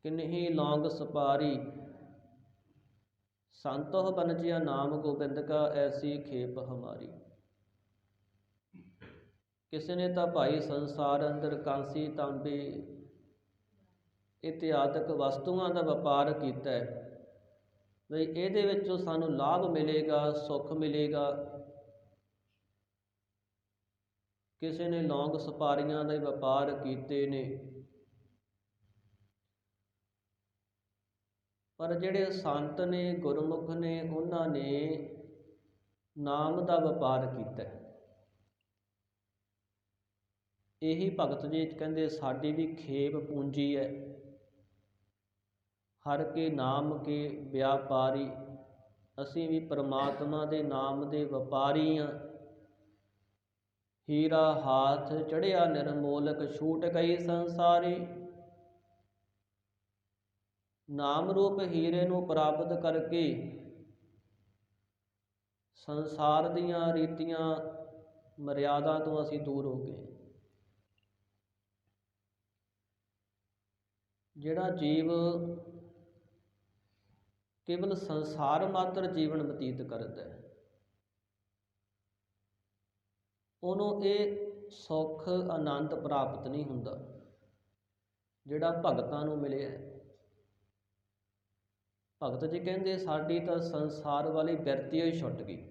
ਕਿਨਹੀ ਲੌਂਗ ਸੁਪਾਰੀ, ਸੰਤੋਹ ਬਨਜਿਆ ਨਾਮ ਗੋਬਿੰਦ ਕਾ, ਐਸੀ ਖੇਪ ਹਮਾਰੀ। ਕਿਸੇ ਨੇ ਤਾਂ ਭਾਈ ਸੰਸਾਰ ਅੰਦਰ ਕਾਂਸੀ ਤਾਂਬੇ ਇਤਿਆਦਿਕ ਵਸਤੂਆਂ ਦਾ ਵਪਾਰ ਕੀਤਾ ਹੈ, ਬਈ ਇਹਦੇ ਵਿੱਚੋਂ ਸਾਨੂੰ ਲਾਭ ਮਿਲੇਗਾ, ਸੁੱਖ ਮਿਲੇਗਾ। ਕਿਸੇ ਨੇ ਲੌਂਗ ਸੁਪਾਰੀਆਂ ਦੇ ਵਪਾਰ ਕੀਤੇ ਨੇ। ਪਰ ਜਿਹੜੇ ਸੰਤ ਨੇ, ਗੁਰਮੁਖ ਨੇ, ਉਹਨਾਂ ਨੇ ਨਾਮ ਦਾ ਵਪਾਰ ਕੀਤਾ। ਇਹੀ ਭਗਤ ਜੀ ਕਹਿੰਦੇ ਸਾਡੀ ਵੀ ਖੇਪ ਪੂੰਜੀ ਹੈ। ਹਰ ਕੇ ਨਾਮ ਕੇ ਵਿਆਪਾਰੀ, ਅਸੀਂ ਵੀ ਪਰਮਾਤਮਾ ਦੇ ਨਾਮ ਦੇ ਵਪਾਰੀ ਹਾਂ। ਹੀਰਾ ਹਾਥ ਚੜ੍ਹਿਆ ਨਿਰਮੋਲਕ, ਛੂਟ ਗਈ ਸੰਸਾਰੀ। ਨਾਮ ਰੂਪ ਹੀਰੇ ਨੂੰ ਪ੍ਰਾਪਤ ਕਰਕੇ ਸੰਸਾਰ ਦੀਆਂ ਰੀਤੀਆਂ ਮਰਿਆਦਾ ਤੋਂ ਅਸੀਂ ਦੂਰ ਹੋ ਗਏ। ਜਿਹੜਾ ਜੀਵ ਕੇਵਲ ਸੰਸਾਰ ਮਾਤਰ ਜੀਵਨ ਬਤੀਤ ਕਰਦਾ ਹੈ, ਉਹਨੂੰ ਇਹ ਸੁੱਖ ਆਨੰਦ ਪ੍ਰਾਪਤ ਨਹੀਂ ਹੁੰਦਾ ਜਿਹੜਾ ਭਗਤਾਂ ਨੂੰ ਮਿਲਿਆ। ਭਗਤ ਜੀ ਕਹਿੰਦੇ ਸਾਡੀ ਤਾਂ ਸੰਸਾਰ ਵਾਲੀ ਬਿਰਤੀ ਹੀ ਛੁੱਟ ਗਈ,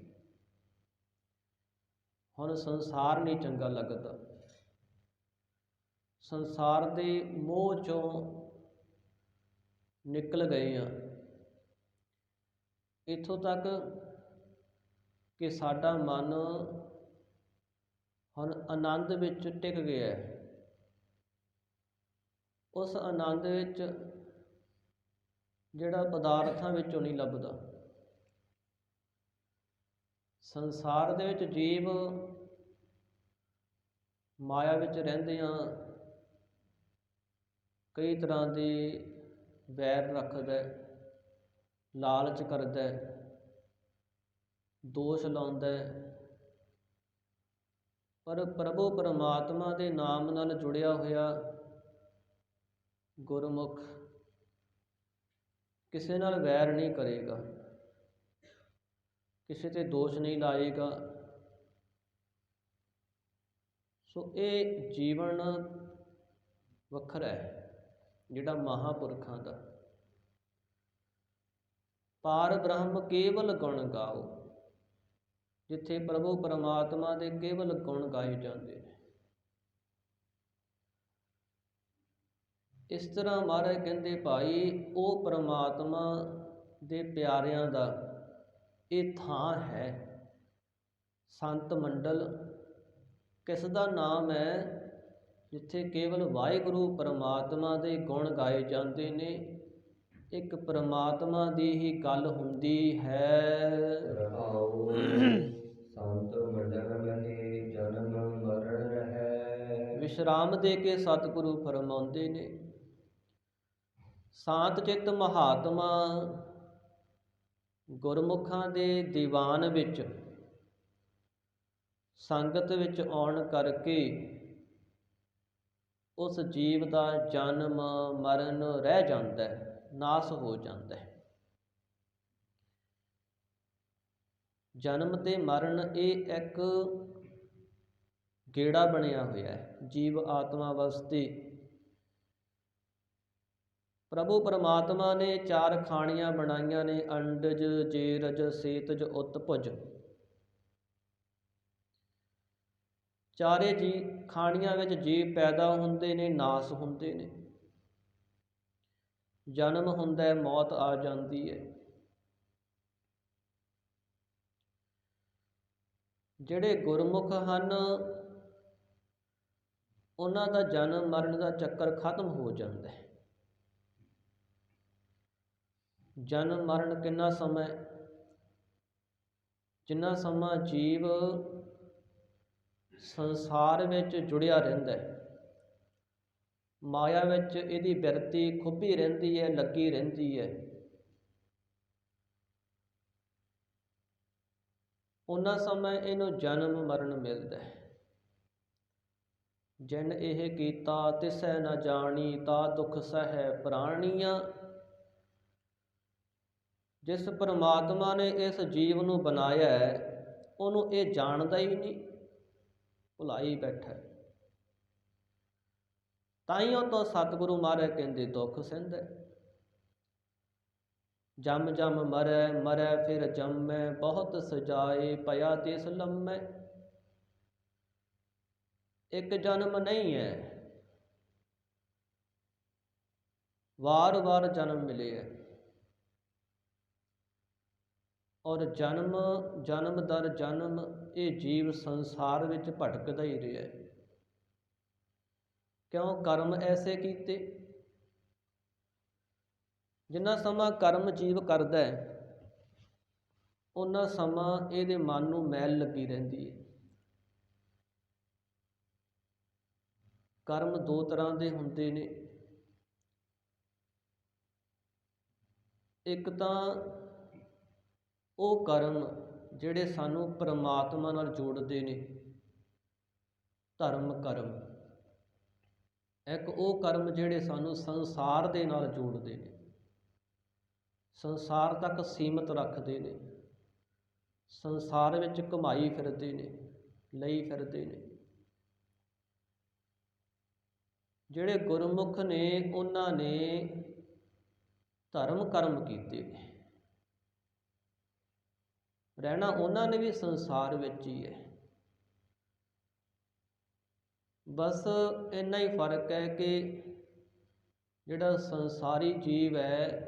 ਹੁਣ ਸੰਸਾਰ ਨਹੀਂ ਚੰਗਾ ਲੱਗਦਾ। ਸੰਸਾਰ ਦੇ ਮੋਹ ਚੋਂ ਨਿਕਲ ਗਏ ਆ, ਇੱਥੋਂ ਤੱਕ ਕਿ ਸਾਡਾ ਮਨ ਹੁਣ ਆਨੰਦ ਵਿੱਚ ਟਿਕ ਗਿਆ ਹੈ। ਉਸ ਆਨੰਦ ਵਿੱਚ ਜਿਹੜਾ ਪਦਾਰਥਾਂ ਵਿੱਚੋਂ ਨਹੀਂ ਲੱਭਦਾ। ਸੰਸਾਰ ਦੇ ਵਿੱਚ ਜੀਵ ਮਾਇਆ ਵਿੱਚ ਰਹਿੰਦਿਆਂ ਕਈ ਤਰ੍ਹਾਂ ਦੇ ਵੈਰ ਰੱਖਦਾ, ਲਾਲਚ ਕਰਦਾ, ਦੋਸ਼ ਲਾਉਂਦਾ। ਪਰ ਪ੍ਰਭੂ ਪਰਮਾਤਮਾ ਦੇ ਨਾਮ ਨਾਲ ਜੁੜਿਆ ਹੋਇਆ ਗੁਰਮੁਖ ਕਿਸੇ ਨਾਲ ਵੈਰ ਨਹੀਂ ਕਰੇਗਾ, ਕਿਸੇ ਤੇ ਦੋਸ਼ ਨਹੀਂ ਲਾਏਗਾ। ਸੋ ਇਹ ਜੀਵਨ ਵੱਖਰਾ ਹੈ ਜਿਹੜਾ ਮਹਾਂਪੁਰਖਾਂ ਦਾ। ਪਾਰ ਬ੍ਰਹਮ ਕੇਵਲ ਗੁਣ ਗਾਓ, ਜਿੱਥੇ ਪ੍ਰਭੂ ਪਰਮਾਤਮਾ ਦੇ ਕੇਵਲ ਗੁਣ ਗਾਏ ਜਾਂਦੇ ਨੇ। ਇਸ ਤਰ੍ਹਾਂ ਮਹਾਰਾਜ ਕਹਿੰਦੇ ਭਾਈ ਉਹ ਪਰਮਾਤਮਾ ਦੇ ਪਿਆਰਿਆਂ ਦਾ ਇਹ ਥਾਂ ਹੈ। ਸੰਤ ਮੰਡਲ ਕਿਸ ਦਾ ਨਾਮ ਹੈ? ਜਿੱਥੇ ਕੇਵਲ ਵਾਹਿਗੁਰੂ ਪਰਮਾਤਮਾ ਦੇ ਗੁਣ ਗਾਏ ਜਾਂਦੇ ਨੇ, ਇੱਕ ਪਰਮਾਤਮਾ ਦੀ ਹੀ ਗੱਲ ਹੁੰਦੀ ਹੈ। ਸੰਤ ਮੰਡਲ ਲਹੇ ਜਨਮ ਮਰਨ ਰਹੈ, ਵਿਸ਼ਰਾਮ ਦੇ ਕੇ ਸਤਿਗੁਰੂ ਫਰਮਾਉਂਦੇ ਨੇ, ਸ਼ਾਂਤ ਚਿੱਤ ਮਹਾਤਮਾ ਗੁਰਮੁਖਾਂ ਦੇ ਦੀਵਾਨ ਵਿੱਚ ਸੰਗਤ ਵਿੱਚ ਆਉਣ ਕਰਕੇ ਉਸ ਜੀਵ ਦਾ ਜਨਮ ਮਰਨ ਰਹਿ ਜਾਂਦਾ ਹੈ, ਨਾਸ ਹੋ ਜਾਂਦਾ ਹੈ। ਜਨਮ ਤੇ ਮਰਨ ਇਹ ਇੱਕ ਗੇੜਾ ਬਣਿਆ ਹੋਇਆ ਹੈ ਜੀਵ ਆਤਮਾ ਵਾਸਤੇ। ਪ੍ਰਭੂ ਪਰਮਾਤਮਾ ਨੇ 4 ਖਾਣੀਆਂ ਬਣਾਈਆਂ ਨੇ, ਅੰਡਜ, ਜੇਰਜ, ਸੇਤਜ, ਉਤਪੁਜ। ਚਾਰੇ ਜੀ ਖਾਣੀਆਂ ਵਿੱਚ ਜੀਵ ਪੈਦਾ ਹੁੰਦੇ ਨੇ, ਨਾਸ ਹੁੰਦੇ ਨੇ, ਜਨਮ ਹੁੰਦਾ ਹੈ, ਮੌਤ ਆ ਜਾਂਦੀ ਹੈ। ਜਿਹੜੇ ਗੁਰਮੁਖ ਹਨ ਉਹਨਾਂ ਦਾ ਜਨਮ ਮਰਨ ਦਾ ਚੱਕਰ ਖਤਮ ਹੋ ਜਾਂਦਾ ਹੈ। ਜਨਮ ਮਰਨ ਕਿੰਨਾ ਸਮਾਂ? ਜਿੰਨਾ ਸਮਾਂ ਜੀਵ ਸੰਸਾਰ ਵਿੱਚ ਜੁੜਿਆ ਰਹਿੰਦਾ ਹੈ, ਮਾਇਆ ਵਿੱਚ ਇਹਦੀ ਬਿਰਤੀ ਖੁੱਭੀ ਰਹਿੰਦੀ ਹੈ, ਲੱਗੀ ਰਹਿੰਦੀ ਹੈ, ਉਹਨਾਂ ਸਮਾਂ ਇਹਨੂੰ ਜਨਮ ਮਰਨ ਮਿਲਦਾ ਹੈ। ਜਿਨ ਇਹ ਕੀਤਾ ਤਿਸੈ ਨਾ ਜਾਣੀ, ਤਾ ਦੁਖ ਸਹੈ ਪ੍ਰਾਣੀਆਂ। ਜਿਸ ਪਰਮਾਤਮਾ ਨੇ ਇਸ ਜੀਵ ਨੂੰ ਬਣਾਇਆ ਹੈ, ਉਹਨੂੰ ਇਹ ਜਾਣਦਾ ਹੀ ਨਹੀਂ, ਭੁਲਾਈ ਬੈਠਾ। ਤਾਈਓ ਤੋਂ ਸਤਿਗੁਰੂ ਮਹਾਰਾਜ ਕਹਿੰਦੇ ਦੁੱਖ ਸਹਿੰਦਾ। ਜਮ ਜਮ ਮਰੈ, ਮਰੈ ਫਿਰ ਜੰਮੈ, ਬਹੁਤ ਸਜਾਏ ਭਇਆ ਤਿਸ ਲੰਮੈ। ਇੱਕ ਜਨਮ ਨਹੀਂ ਹੈ, ਵਾਰ ਵਾਰ ਜਨਮ ਮਿਲੇ ਹੈ। ਔਰ ਜਨਮ ਦਰ ਜਨਮ ਇਹ ਜੀਵ ਸੰਸਾਰ ਵਿੱਚ ਭਟਕਦਾ ਹੀ ਰਿਹਾ। ਕਿਉਂ? ਕਰਮ ਐਸੇ ਕੀਤੇ। ਜਿੰਨਾ ਸਮਾਂ ਕਰਮ ਜੀਵ ਕਰਦਾ ਹੈ, ਉਹਨਾਂ ਸਮਾਂ ਇਹਦੇ ਮਨ ਨੂੰ ਮੈਲ ਲੱਗੀ ਰਹਿੰਦੀ ਹੈ। ਕਰਮ ਦੋ ਤਰ੍ਹਾਂ ਦੇ ਹੁੰਦੇ ਨੇ। ਇੱਕ ਤਾਂ ਉਹ ਕਰਮ ਜਿਹੜੇ ਸਾਨੂੰ ਪਰਮਾਤਮਾ ਨਾਲ ਜੋੜਦੇ ਨੇ, ਧਰਮ ਕਰਮ। ਇੱਕ ਉਹ ਕਰਮ ਜਿਹੜੇ ਸਾਨੂੰ ਸੰਸਾਰ ਦੇ ਨਾਲ ਜੋੜਦੇ ਨੇ, ਸੰਸਾਰ ਤੱਕ ਸੀਮਤ ਰੱਖਦੇ ਨੇ, ਸੰਸਾਰ ਵਿੱਚ ਘੁਮਾਈ ਫਿਰਦੇ ਨੇ, ਲਈ ਫਿਰਦੇ ਨੇ। ਜਿਹੜੇ ਗੁਰਮੁਖ ਨੇ, ਉਹਨਾਂ ਨੇ ਧਰਮ ਕਰਮ ਕੀਤੇ ਨੇ। ਰਹਿਣਾ ਉਹਨਾਂ ਨੇ ਵੀ ਸੰਸਾਰ ਵਿੱਚ ਹੀ ਹੈ। ਬਸ ਇੰਨਾ ਹੀ ਫਰਕ ਹੈ ਕਿ ਜਿਹੜਾ ਸੰਸਾਰੀ ਜੀਵ ਹੈ,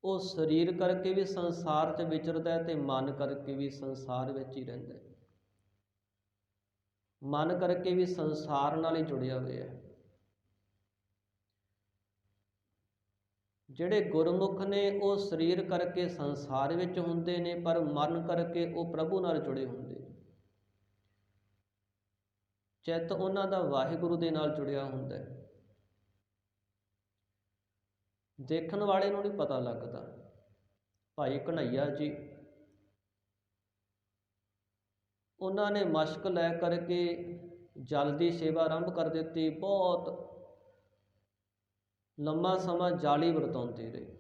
ਉਹ ਸਰੀਰ ਕਰਕੇ ਵੀ ਸੰਸਾਰ 'ਚ ਵਿਚਰਦਾ ਹੈ ਅਤੇ ਮਨ ਕਰਕੇ ਵੀ ਸੰਸਾਰ ਵਿੱਚ ਹੀ ਰਹਿੰਦਾ ਹੈ। ਮਨ ਕਰਕੇ ਵੀ ਸੰਸਾਰ ਨਾਲ ਹੀ ਜੁੜਿਆ ਹੋਇਆ ਹੈ। ਜਿਹੜੇ ਗੁਰਮੁਖ ਨੇ, ਉਹ ਸਰੀਰ ਕਰਕੇ ਸੰਸਾਰ ਵਿੱਚ ਹੁੰਦੇ ਨੇ, ਪਰ ਮਨ ਕਰਕੇ ਉਹ ਪ੍ਰਭੂ ਨਾਲ ਜੁੜੇ ਹੁੰਦੇ ਨੇ। ਚਿੱਤ ਉਹਨਾਂ ਦਾ ਵਾਹਿਗੁਰੂ ਦੇ ਨਾਲ ਜੁੜਿਆ ਹੁੰਦਾ ਹੈ। ਦੇਖਣ ਵਾਲੇ ਨੂੰ ਨਹੀਂ ਪਤਾ ਲੱਗਦਾ। ਭਾਈ ਕਨ੍ਹਈਆ ਜੀ, ਉਹਨਾਂ ਨੇ ਮਸ਼ਕ ਲੈ ਕਰਕੇ ਜਲ ਦੀ ਸੇਵਾ ਆਰੰਭ ਕਰ ਦਿੱਤੀ। ਬਹੁਤ ਲੰਮਾ ਸਮਾਂ ਜਾਲੀ ਵਰਤਾਉਂਦੇ ਰਹੇ।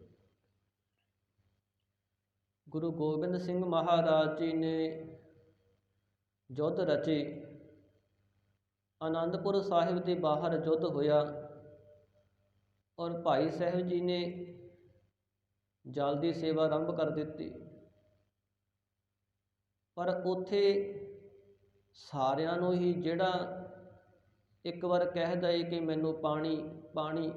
ਗੁਰੂ ਗੋਬਿੰਦ ਸਿੰਘ ਮਹਾਰਾਜ ਜੀ ਨੇ ਯੁੱਧ ਰਚੇ। ਆਨੰਦਪੁਰ ਸਾਹਿਬ ਦੇ ਬਾਹਰ ਯੁੱਧ ਹੋਇਆ ਔਰ ਭਾਈ ਸਾਹਿਬ ਜੀ ਨੇ ਜਲ ਦੀ ਸੇਵਾ ਆਰੰਭ ਕਰ ਦਿੱਤੀ। ਪਰ ਉੱਥੇ ਸਾਰਿਆਂ ਨੂੰ ਹੀ, ਜਿਹੜਾ ਇੱਕ ਵਾਰ ਕਹਿਦਾ ਏ ਕਿ ਮੈਨੂੰ ਪਾਣੀ ਪਾਣੀ,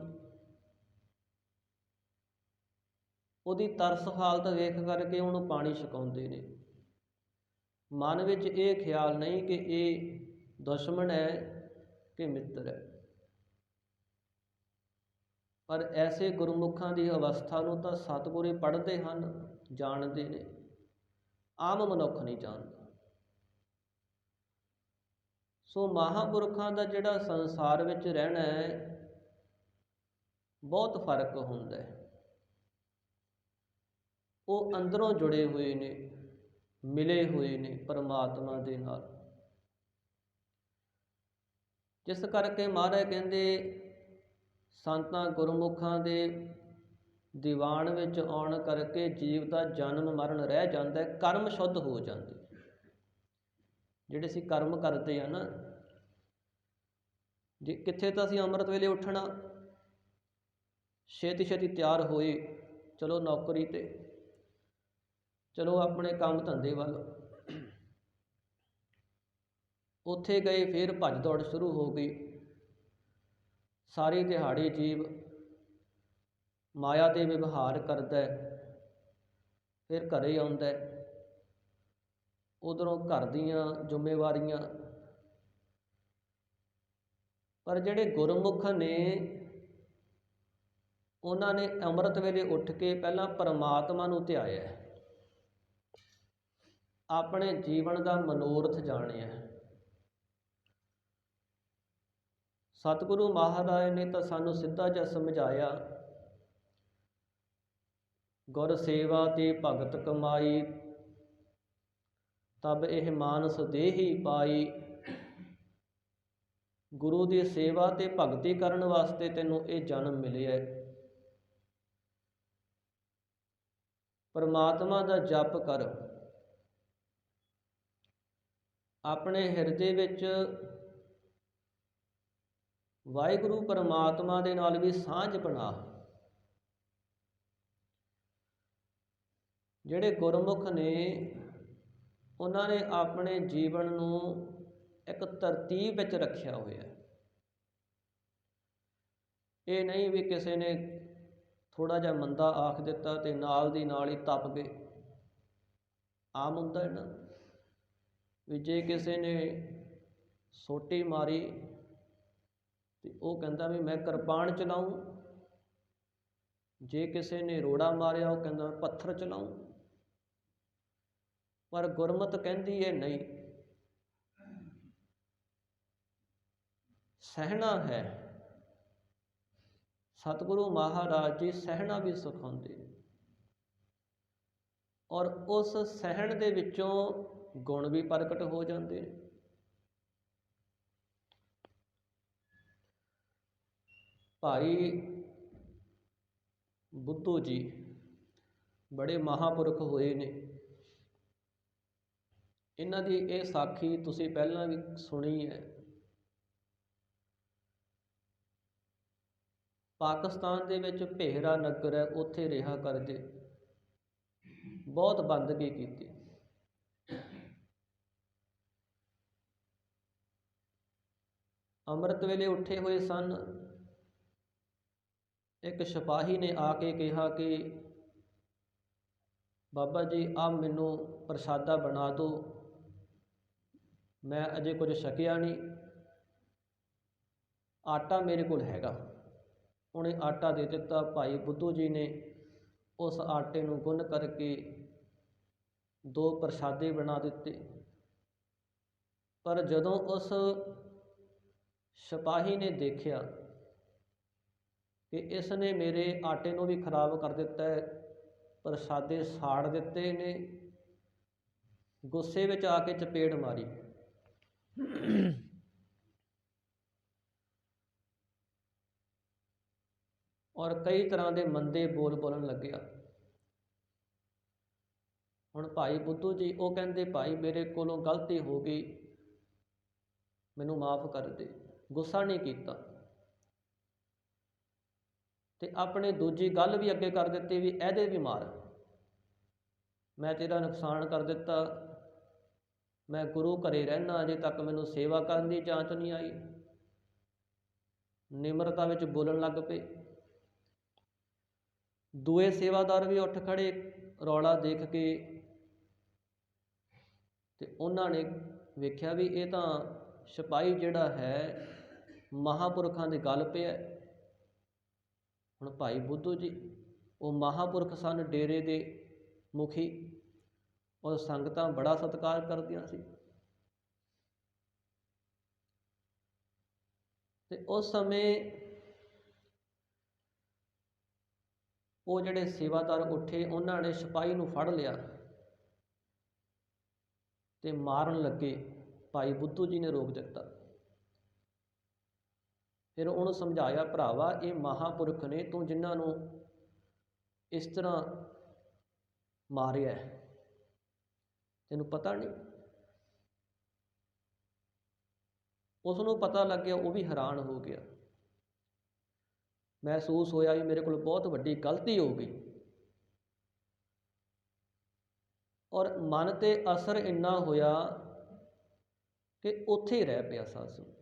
ਉਹਦੀ ਤਰਸ ਹਾਲਤ ਵੇਖ ਕਰਕੇ ਉਹਨੂੰ ਪਾਣੀ ਛਕਾਉਂਦੇ ਨੇ। ਮਨ ਵਿੱਚ ਇਹ ਖਿਆਲ ਨਹੀਂ ਕਿ ਇਹ ਦੁਸ਼ਮਣ ਹੈ ਕਿ ਮਿੱਤਰ ਹੈ। ਪਰ ਐਸੇ ਗੁਰਮੁਖਾਂ ਦੀ ਅਵਸਥਾ ਨੂੰ ਤਾਂ ਸਤਿਗੁਰੂ ਹੀ ਪੜ੍ਹਦੇ ਹਨ, ਜਾਣਦੇ ਨੇ, ਆਮ ਮਨੁੱਖ ਨਹੀਂ ਜਾਣਦਾ। ਸੋ ਮਹਾਂਪੁਰਖਾਂ ਦਾ ਜਿਹੜਾ ਸੰਸਾਰ ਵਿੱਚ ਰਹਿਣਾ ਹੈ, ਬਹੁਤ ਫਰਕ ਹੁੰਦਾ ਹੈ। ਉਹ ਅੰਦਰੋਂ ਜੁੜੇ ਹੋਏ ਨੇ, ਮਿਲੇ ਹੋਏ ਨੇ ਪਰਮਾਤਮਾ ਦੇ ਨਾਲ। ਜਿਸ ਕਰਕੇ ਮਹਾਰਾਜ ਕਹਿੰਦੇ, ਸੰਤਾਂ ਗੁਰਮੁਖਾਂ ਦੇ ਦੀਵਾਨ ਵਿੱਚ ਆਉਣ ਕਰਕੇ ਜੀਵ ਦਾ ਜਨਮ ਮਰਨ ਰਹਿ ਜਾਂਦਾ, ਕਰਮ ਸ਼ੁੱਧ ਹੋ ਜਾਂਦੇ। ਜਿਹੜੇ ਅਸੀਂ ਕਰਮ ਕਰਦੇ ਆ ਨਾ, ਜੇ ਕਿੱਥੇ ਤਾਂ ਅਸੀਂ ਅੰਮ੍ਰਿਤ ਵੇਲੇ ਉੱਠਣਾ, ਛੇਤੀ ਛੇਤੀ ਤਿਆਰ ਹੋਏ, ਚਲੋ ਨੌਕਰੀ 'ਤੇ, ਚਲੋ ਆਪਣੇ ਕੰਮ ਧੰਦੇ ਵੱਲ। ਉੱਥੇ ਗਏ, ਫਿਰ ਭੱਜ ਦੌੜ ਸ਼ੁਰੂ ਹੋ ਗਈ। ਸਾਰੀ ਦਿਹਾੜੀ ਜੀਵ ਮਾਇਆ ਦੇ ਵਿਵਹਾਰ ਕਰਦਾ, ਫਿਰ ਘਰੇ ਆਉਂਦਾ। ਉੱਧਰੋਂ ਘਰ ਦੀਆਂ ਜ਼ਿੰਮੇਵਾਰੀਆਂ, ਪਰ ਜਿਹੜੇ ਗੁਰਮੁਖ ਨੇ ਉਹਨਾਂ ਨੇ ਅੰਮ੍ਰਿਤ ਵੇਲੇ ਉੱਠ ਕੇ ਪਹਿਲਾਂ ਪਰਮਾਤਮਾ ਨੂੰ ਧਿਆਇਆ, ਆਪਣੇ ਜੀਵਨ ਦਾ ਮਨੋਰਥ ਜਾਣਿਆ। ਸਤਿਗੁਰੂ ਮਹਾਰਾਜ ਨੇ ਤਾਂ ਸਾਨੂੰ ਸਿੱਧਾ ਜਿਹਾ ਸਮਝਾਇਆ, ਗੁਰ ਸੇਵਾ ਤੇ ਭਗਤ ਕਮਾਈ, ਤਬ ਇਹ ਮਾਨਸ ਦੇਹੀ ਪਾਈ। ਗੁਰੂ ਦੀ ਸੇਵਾ ਤੇ ਭਗਤੀ ਕਰਨ ਵਾਸਤੇ ਤੈਨੂੰ ਇਹ ਜਨਮ ਮਿਲਿਆ। ਪਰਮਾਤਮਾ ਦਾ ਜਪ ਕਰ, ਆਪਣੇ ਹਿਰਦੇ ਵਿੱਚ ਵਾਹਿਗੁਰੂ ਪਰਮਾਤਮਾ ਦੇ ਨਾਲ ਵੀ ਸਾਂਝ ਬਣਾ। ਜਿਹੜੇ ਗੁਰਮੁਖ ਨੇ ਉਹਨਾਂ ਨੇ ਆਪਣੇ ਜੀਵਨ ਨੂੰ ਇੱਕ ਤਰਤੀਬ ਵਿੱਚ ਰੱਖਿਆ ਹੋਇਆ। ਇਹ ਨਹੀਂ ਵੀ ਕਿਸੇ ਨੇ ਥੋੜ੍ਹਾ ਜਿਹਾ ਮੰਦਾ ਆਖ ਦਿੱਤਾ ਤੇ ਨਾਲ ਦੀ ਨਾਲ ਹੀ ਤਪ ਗਏ। ਆਮ ਹੁੰਦਾ ਹੈ ਨਾ ਵੀ ਜੇ ਕਿਸੇ ਨੇ ਸੋਟੀ ਮਾਰੀ ਤੇ ਉਹ ਕਹਿੰਦਾ ਵੀ ਮੈਂ ਕਿਰਪਾਨ ਚਲਾਊਂ, ਜੇ ਕਿਸੇ ਨੇ ਰੋੜਾ ਮਾਰਿਆ ਉਹ ਕਹਿੰਦਾ ਮੈਂ ਪੱਥਰ ਚਲਾਊਂ। ਪਰ ਗੁਰਮਤਿ ਕਹਿੰਦੀ ਹੈ ਨਹੀਂ, ਸਹਿਣਾ ਹੈ। ਸਤਿਗੁਰੂ ਮਹਾਰਾਜ ਜੀ ਸਹਿਣਾ ਵੀ ਸਿਖਾਉਂਦੇ ਔਰ ਉਸ ਸਹਿਣ ਦੇ ਵਿੱਚੋਂ ਗੁਣ ਵੀ ਪ੍ਰਗਟ ਹੋ ਜਾਂਦੇ ਨੇ। ਭਾਈ ਬੁੱਧੂ ਜੀ ਬੜੇ ਮਹਾਂਪੁਰਖ ਹੋਏ ਨੇ। ਇਹਨਾਂ ਦੀ ਇਹ ਸਾਖੀ ਤੁਸੀਂ ਪਹਿਲਾਂ ਵੀ ਸੁਣੀ ਹੈ। ਪਾਕਿਸਤਾਨ ਦੇ ਵਿੱਚ ਭੇਹਰਾ ਨਗਰ ਹੈ, ਉੱਥੇ ਰਿਹਾ ਕਰਦੇ, ਬਹੁਤ ਬੰਦਗੀ ਕੀਤੀ। ਅੰਮ੍ਰਿਤ ਵੇਲੇ ਉੱਠੇ ਹੋਏ ਸਨ। ਇੱਕ ਸਿਪਾਹੀ ਨੇ ਆ ਕੇ ਕਿਹਾ ਕਿ ਬਾਬਾ ਜੀ ਆਹ ਮੈਨੂੰ ਪ੍ਰਸ਼ਾਦਾ ਬਣਾ ਦਿਓ, ਮੈਂ ਅਜੇ ਕੁਝ ਛਕਿਆ ਨਹੀਂ, ਆਟਾ ਮੇਰੇ ਕੋਲ ਹੈਗਾ। ਉਹਨੇ ਆਟਾ ਦੇ ਦਿੱਤਾ। ਭਾਈ ਬੁੱਧੂ ਜੀ ਨੇ ਉਸ ਆਟੇ ਨੂੰ ਗੁੰਨ ਕਰਕੇ 2 ਪ੍ਰਸ਼ਾਦੇ ਬਣਾ ਦਿੱਤੇ। ਪਰ ਜਦੋਂ ਉਸ ਸਿਪਾਹੀ ਨੇ ਦੇਖਿਆ ਕਿ ਇਸ ਨੇ ਮੇਰੇ ਆਟੇ ਨੂੰ ਵੀ ਖਰਾਬ ਕਰ ਦਿੱਤਾ ਹੈ, ਪ੍ਰਸ਼ਾਦੇ ਸਾੜ ਦਿੱਤੇ ਨੇ, ਗੁੱਸੇ ਵਿੱਚ ਆ ਕੇ ਚਪੇੜ ਮਾਰੀ। ਔਰ ਕਈ ਤਰ੍ਹਾਂ ਦੇ ਮੰਦੇ ਬੋਲ ਬੋਲਣ ਲੱਗਿਆ। ਹੁਣ ਭਾਈ ਬੁੱਧੂ ਜੀ ਉਹ ਕਹਿੰਦੇ ਭਾਈ ਮੇਰੇ ਕੋਲੋਂ ਗਲਤੀ ਹੋ ਗਈ, ਮੈਨੂੰ ਮਾਫ਼ ਕਰ ਦੇ। ਗੁੱਸਾ ਨਹੀਂ ਕੀਤਾ ਤੇ ਆਪਣੇ ਦੂਜੀ ਗੱਲ ਵੀ ਅੱਗੇ ਕਰ ਦਿੱਤੀ ਵੀ ਇਹਦੇ ਵੀ ਮਾਰ, ਮੈਂ ਤੇਰਾ ਨੁਕਸਾਨ ਕਰ ਦਿੱਤਾ, ਮੈਂ ਗੁਰੂ ਘਰੇ ਰਹਿਣਾ, ਅਜੇ ਤੱਕ ਮੈਨੂੰ ਸੇਵਾ ਕਰਨ ਦੀ ਜਾਂਚ ਨਹੀਂ ਆਈ। ਨਿਮਰਤਾ ਵਿੱਚ ਬੋਲਣ ਲੱਗ ਪਏ। ਦੂਏ ਸੇਵਾਦਾਰ ਵੀ ਉੱਠ ਖੜੇ ਰੌਲਾ ਦੇਖ ਕੇ, ਤੇ ਉਹਨਾਂ ਨੇ ਵੇਖਿਆ ਵੀ ਇਹ ਤਾਂ ਸਿਪਾਹੀ ਜਿਹੜਾ ਹੈ ਮਹਾਂਪੁਰਖਾਂ ਦੀ ਗੱਲ ਪਿਆ। ਹੁਣ ਭਾਈ ਬੁੱਧੂ ਜੀ ਉਹ ਮਹਾਂਪੁਰਖ ਸਨ, ਡੇਰੇ ਦੇ ਮੁਖੀ, ਔਰ ਸੰਗਤਾਂ ਬੜਾ ਸਤਿਕਾਰ ਕਰਦੀਆਂ ਸੀ। ਤੇ ਉਸ ਸਮੇਂ ਉਹ ਜਿਹੜੇ ਸੇਵਾਦਾਰ ਉੱਠੇ, ਉਹਨਾਂ ਨੇ ਸਿਪਾਹੀ ਨੂੰ ਫੜ ਲਿਆ ਤੇ ਮਾਰਨ ਲੱਗੇ। ਭਾਈ ਬੁੱਧੂ ਜੀ ਨੇ ਰੋਕ ਦਿੱਤਾ। ਫਿਰ ਉਹਨੂੰ ਸਮਝਾਇਆ, ਭਰਾਵਾ ਇਹ ਮਹਾਂਪੁਰਖ ਨੇ, ਤੂੰ ਜਿਨ੍ਹਾਂ ਨੂੰ ਇਸ ਤਰ੍ਹਾਂ ਮਾਰਿਆ ਤੈਨੂੰ ਪਤਾ ਨਹੀਂ। ਉਸ ਨੂੰ ਪਤਾ ਲੱਗਿਆ, ਉਹ ਵੀ ਹੈਰਾਨ ਹੋ ਗਿਆ। ਮਹਿਸੂਸ ਹੋਇਆ ਵੀ ਮੇਰੇ ਕੋਲ ਬਹੁਤ ਵੱਡੀ ਗਲਤੀ ਹੋ ਗਈ। ਔਰ ਮਨ 'ਤੇ ਅਸਰ ਇੰਨਾ ਹੋਇਆ ਕਿ ਉੱਥੇ ਹੀ ਰਹਿ ਪਿਆ ਸੱਸ ਨੂੰ।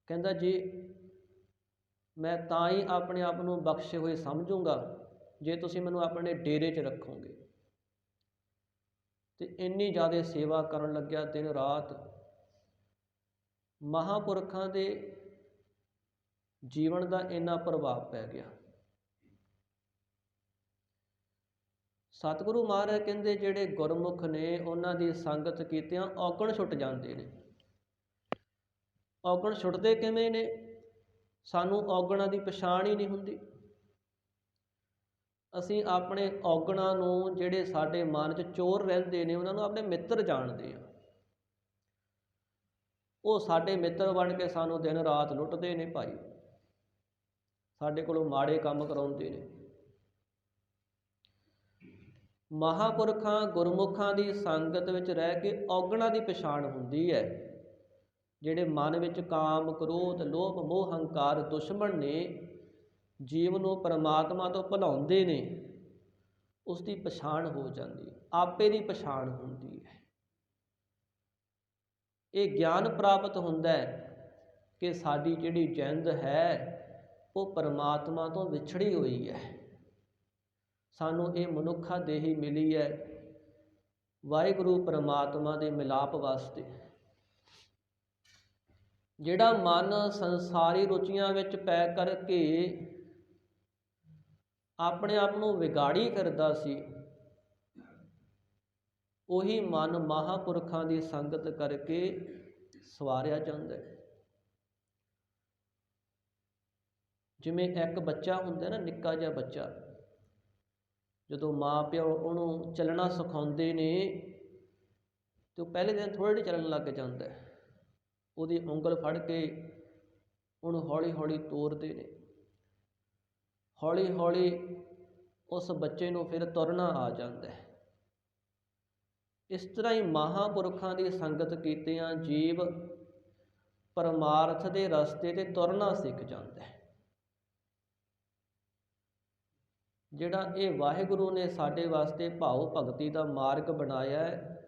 ਕਹਿੰਦਾ ਜੀ ਮੈਂ ਤਾਂ ਹੀ ਆਪਣੇ ਆਪ ਨੂੰ ਬਖਸ਼ੇ ਹੋਏ ਸਮਝੂੰਗਾ ਜੇ ਤੁਸੀਂ ਮੈਨੂੰ ਆਪਣੇ ਡੇਰੇ 'ਚ ਰੱਖੋਗੇ। ਤੇ ਇੰਨੀ ਜ਼ਿਆਦਾ ਸੇਵਾ ਕਰਨ ਲੱਗਿਆ ਦਿਨ ਰਾਤ। ਮਹਾਂਪੁਰਖਾਂ ਦੇ ਜੀਵਨ ਦਾ ਇੰਨਾ ਪ੍ਰਭਾਵ ਪੈ ਗਿਆ। ਸਤਿਗੁਰੂ ਮਹਾਰਾਜ ਕਹਿੰਦੇ ਜਿਹੜੇ ਗੁਰਮੁਖ ਨੇ ਉਹਨਾਂ ਦੀ ਸੰਗਤ ਕੀਤਿਆਂ ਔਗਣ ਛੁੱਟ ਜਾਂਦੇ ਨੇ। ਔਗਣ ਛੁੱਟਦੇ ਕਿਵੇਂ ਨੇ? ਸਾਨੂੰ ਔਗਣਾਂ ਦੀ ਪਛਾਣ ਹੀ ਨਹੀਂ ਹੁੰਦੀ। ਅਸੀਂ ਆਪਣੇ ਔਗਣਾਂ ਨੂੰ, ਜਿਹੜੇ ਸਾਡੇ ਮਨ 'ਚ ਚੋਰ ਰਹਿੰਦੇ ਨੇ, ਉਹਨਾਂ ਨੂੰ ਆਪਣੇ ਮਿੱਤਰ ਜਾਣਦੇ ਹਾਂ। ਉਹ ਸਾਡੇ ਮਿੱਤਰ ਬਣ ਕੇ ਸਾਨੂੰ ਦਿਨ ਰਾਤ ਲੁੱਟਦੇ ਨੇ ਭਾਈ, ਸਾਡੇ ਕੋਲੋਂ ਮਾੜੇ ਕੰਮ ਕਰਾਉਂਦੇ ਨੇ। ਮਹਾਂਪੁਰਖਾਂ ਗੁਰਮੁਖਾਂ ਦੀ ਸੰਗਤ ਵਿੱਚ ਰਹਿ ਕੇ ਔਗਣਾਂ ਦੀ ਪਛਾਣ ਹੁੰਦੀ ਹੈ। ਜਿਹੜੇ ਮਨ ਵਿੱਚ ਕਾਮ, ਕ੍ਰੋਧ, ਲੋਭ, ਮੋਹ, ਹੰਕਾਰ ਦੁਸ਼ਮਣ ਨੇ, ਜੀਵ ਨੂੰ ਪਰਮਾਤਮਾ ਤੋਂ ਭੁਲਾਉਂਦੇ ਨੇ, ਉਸ ਦੀ ਪਛਾਣ ਹੋ ਜਾਂਦੀ, ਆਪੇ ਦੀ ਪਛਾਣ ਹੁੰਦੀ ਹੈ। ਇਹ ਗਿਆਨ ਪ੍ਰਾਪਤ ਹੁੰਦਾ ਹੈ ਕਿ ਸਾਡੀ ਜਿਹੜੀ ਜਿੰਦ ਹੈ ਉਹ ਪਰਮਾਤਮਾ ਤੋਂ ਵਿਛੜੀ ਹੋਈ ਹੈ। ਸਾਨੂੰ ਇਹ ਮਨੁੱਖਾ ਦੇਹੀ ਮਿਲੀ ਹੈ ਵਾਹਿਗੁਰੂ ਪਰਮਾਤਮਾ ਦੇ ਮਿਲਾਪ ਵਾਸਤੇ। ਜਿਹੜਾ ਮਨ ਸੰਸਾਰੀ ਰੁਚੀਆਂ ਵਿੱਚ ਪੈ ਕਰਕੇ ਆਪਣੇ ਆਪ ਨੂੰ ਵਿਗਾੜੀ ਫਿਰਦਾ ਸੀ, ਉਹੀ ਮਨ ਮਹਾਂਪੁਰਖਾਂ ਦੀ ਸੰਗਤ ਕਰਕੇ ਸਵਾਰਿਆ ਜਾਂਦਾ ਹੈ। ਜਿਵੇਂ ਇੱਕ ਬੱਚਾ ਹੁੰਦਾ ਨਾ, ਨਿੱਕਾ ਜਿਹਾ ਬੱਚਾ, ਜਦੋਂ ਮਾਂ ਪਿਓ ਉਹਨੂੰ ਚੱਲਣਾ ਸਿਖਾਉਂਦੇ ਨੇ ਤੇ ਉਹ ਪਹਿਲੇ ਦਿਨ ਥੋੜ੍ਹੇ ਜਿਹੇ ਚੱਲਣ ਲੱਗ ਜਾਂਦਾ ਹੈ। ਉਹਦੀ ਉਂਗਲ ਫੜ ਕੇ ਉਹਨੂੰ ਹੌਲੀ ਹੌਲੀ ਤੋਰਦੇ ਨੇ। ਹੌਲੀ ਹੌਲੀ ਉਸ ਬੱਚੇ ਨੂੰ ਫਿਰ ਤੁਰਨਾ ਆ ਜਾਂਦਾ ਹੈ। ਇਸ ਤਰ੍ਹਾਂ ਹੀ ਮਹਾਂਪੁਰਖਾਂ ਦੀ ਸੰਗਤ ਕੀਤਿਆਂ ਜੀਵ ਪਰਮਾਰਥ ਦੇ ਰਸਤੇ 'ਤੇ ਤੁਰਨਾ ਸਿੱਖ ਜਾਂਦਾ ਹੈ। ਜਿਹੜਾ ਇਹ ਵਾਹਿਗੁਰੂ ਨੇ ਸਾਡੇ ਵਾਸਤੇ ਭਾਵ ਭਗਤੀ ਦਾ ਮਾਰਗ ਬਣਾਇਆ ਹੈ,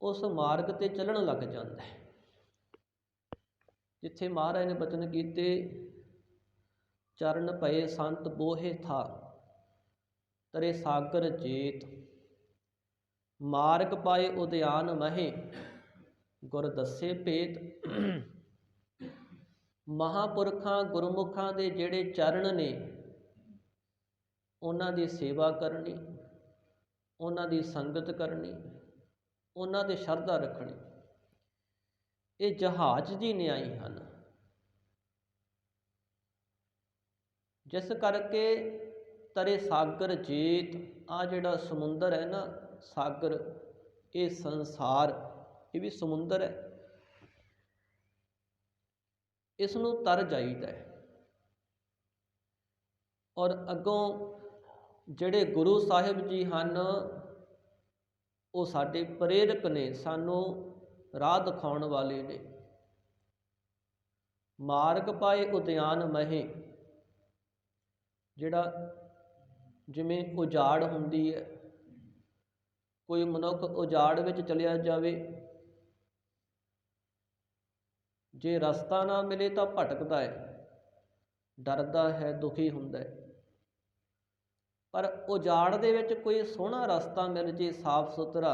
ਉਸ ਮਾਰਗ 'ਤੇ ਚੱਲਣ ਲੱਗ ਜਾਂਦਾ ਹੈ। ਜਿੱਥੇ ਮਹਾਰਾਜ ਨੇ ਬਚਨ ਕੀਤੇ, ਚਰਨ ਭਏ ਸੰਤ ਬੋਹੇ ਥਾ, ਤਰੇ ਸਾਗਰ ਜੇਤ, ਮਾਰਗ ਪਾਏ ਉਦਿਆਨ ਮਹੇ, ਗੁਰ ਦੱਸੇ ਭੇਤ। ਮਹਾਂਪੁਰਖਾਂ ਗੁਰਮੁਖਾਂ ਦੇ ਜਿਹੜੇ ਚਰਨ ਨੇ, ਉਹਨਾਂ ਦੀ ਸੇਵਾ ਕਰਨੀ, ਉਹਨਾਂ ਦੀ ਸੰਗਤ ਕਰਨੀ, ਉਹਨਾਂ 'ਤੇ ਸ਼ਰਧਾ ਰੱਖਣੀ, ਇਹ ਜਹਾਜ਼ ਦੀ ਨਿਆਈ ਹਨ। ਜਿਸ ਕਰਕੇ ਤਰੇ ਸਾਗਰ ਜੇਤ, ਆ ਜਿਹੜਾ ਸਮੁੰਦਰ ਹੈ ਨਾ, ਸਾਗਰ, ਇਹ ਸੰਸਾਰ, ਇਹ ਵੀ ਸਮੁੰਦਰ ਹੈ, ਇਸ ਨੂੰ ਤਰ ਜਾਈਦਾ ਹੈ। ਔਰ ਅੱਗੋਂ ਜਿਹੜੇ ਗੁਰੂ ਸਾਹਿਬ ਜੀ ਹਨ, ਉਹ ਸਾਡੇ ਪ੍ਰੇਰਕ ਨੇ, ਸਾਨੂੰ ਰਾਹ ਦਿਖਾਉਣ ਵਾਲੇ ਨੇ। ਮਾਰਗ ਪਾਏ ਉਦਿਆਨ ਮਹੇ, ਜਿਹੜਾ ਜਿਵੇਂ ਉਜਾੜ ਹੁੰਦੀ ਹੈ, ਕੋਈ ਮਨੁੱਖ ਉਜਾੜ ਵਿੱਚ ਚਲਿਆ ਜਾਵੇ, ਜੇ ਰਸਤਾ ਨਾ ਮਿਲੇ ਤਾਂ ਭਟਕਦਾ ਹੈ, ਡਰਦਾ ਹੈ, ਦੁਖੀ ਹੁੰਦਾ ਹੈ। ਪਰ ਉਜਾੜ ਦੇ ਵਿੱਚ ਕੋਈ ਸੋਹਣਾ ਰਸਤਾ ਮਿਲ ਜੇ, ਸਾਫ ਸੁਥਰਾ,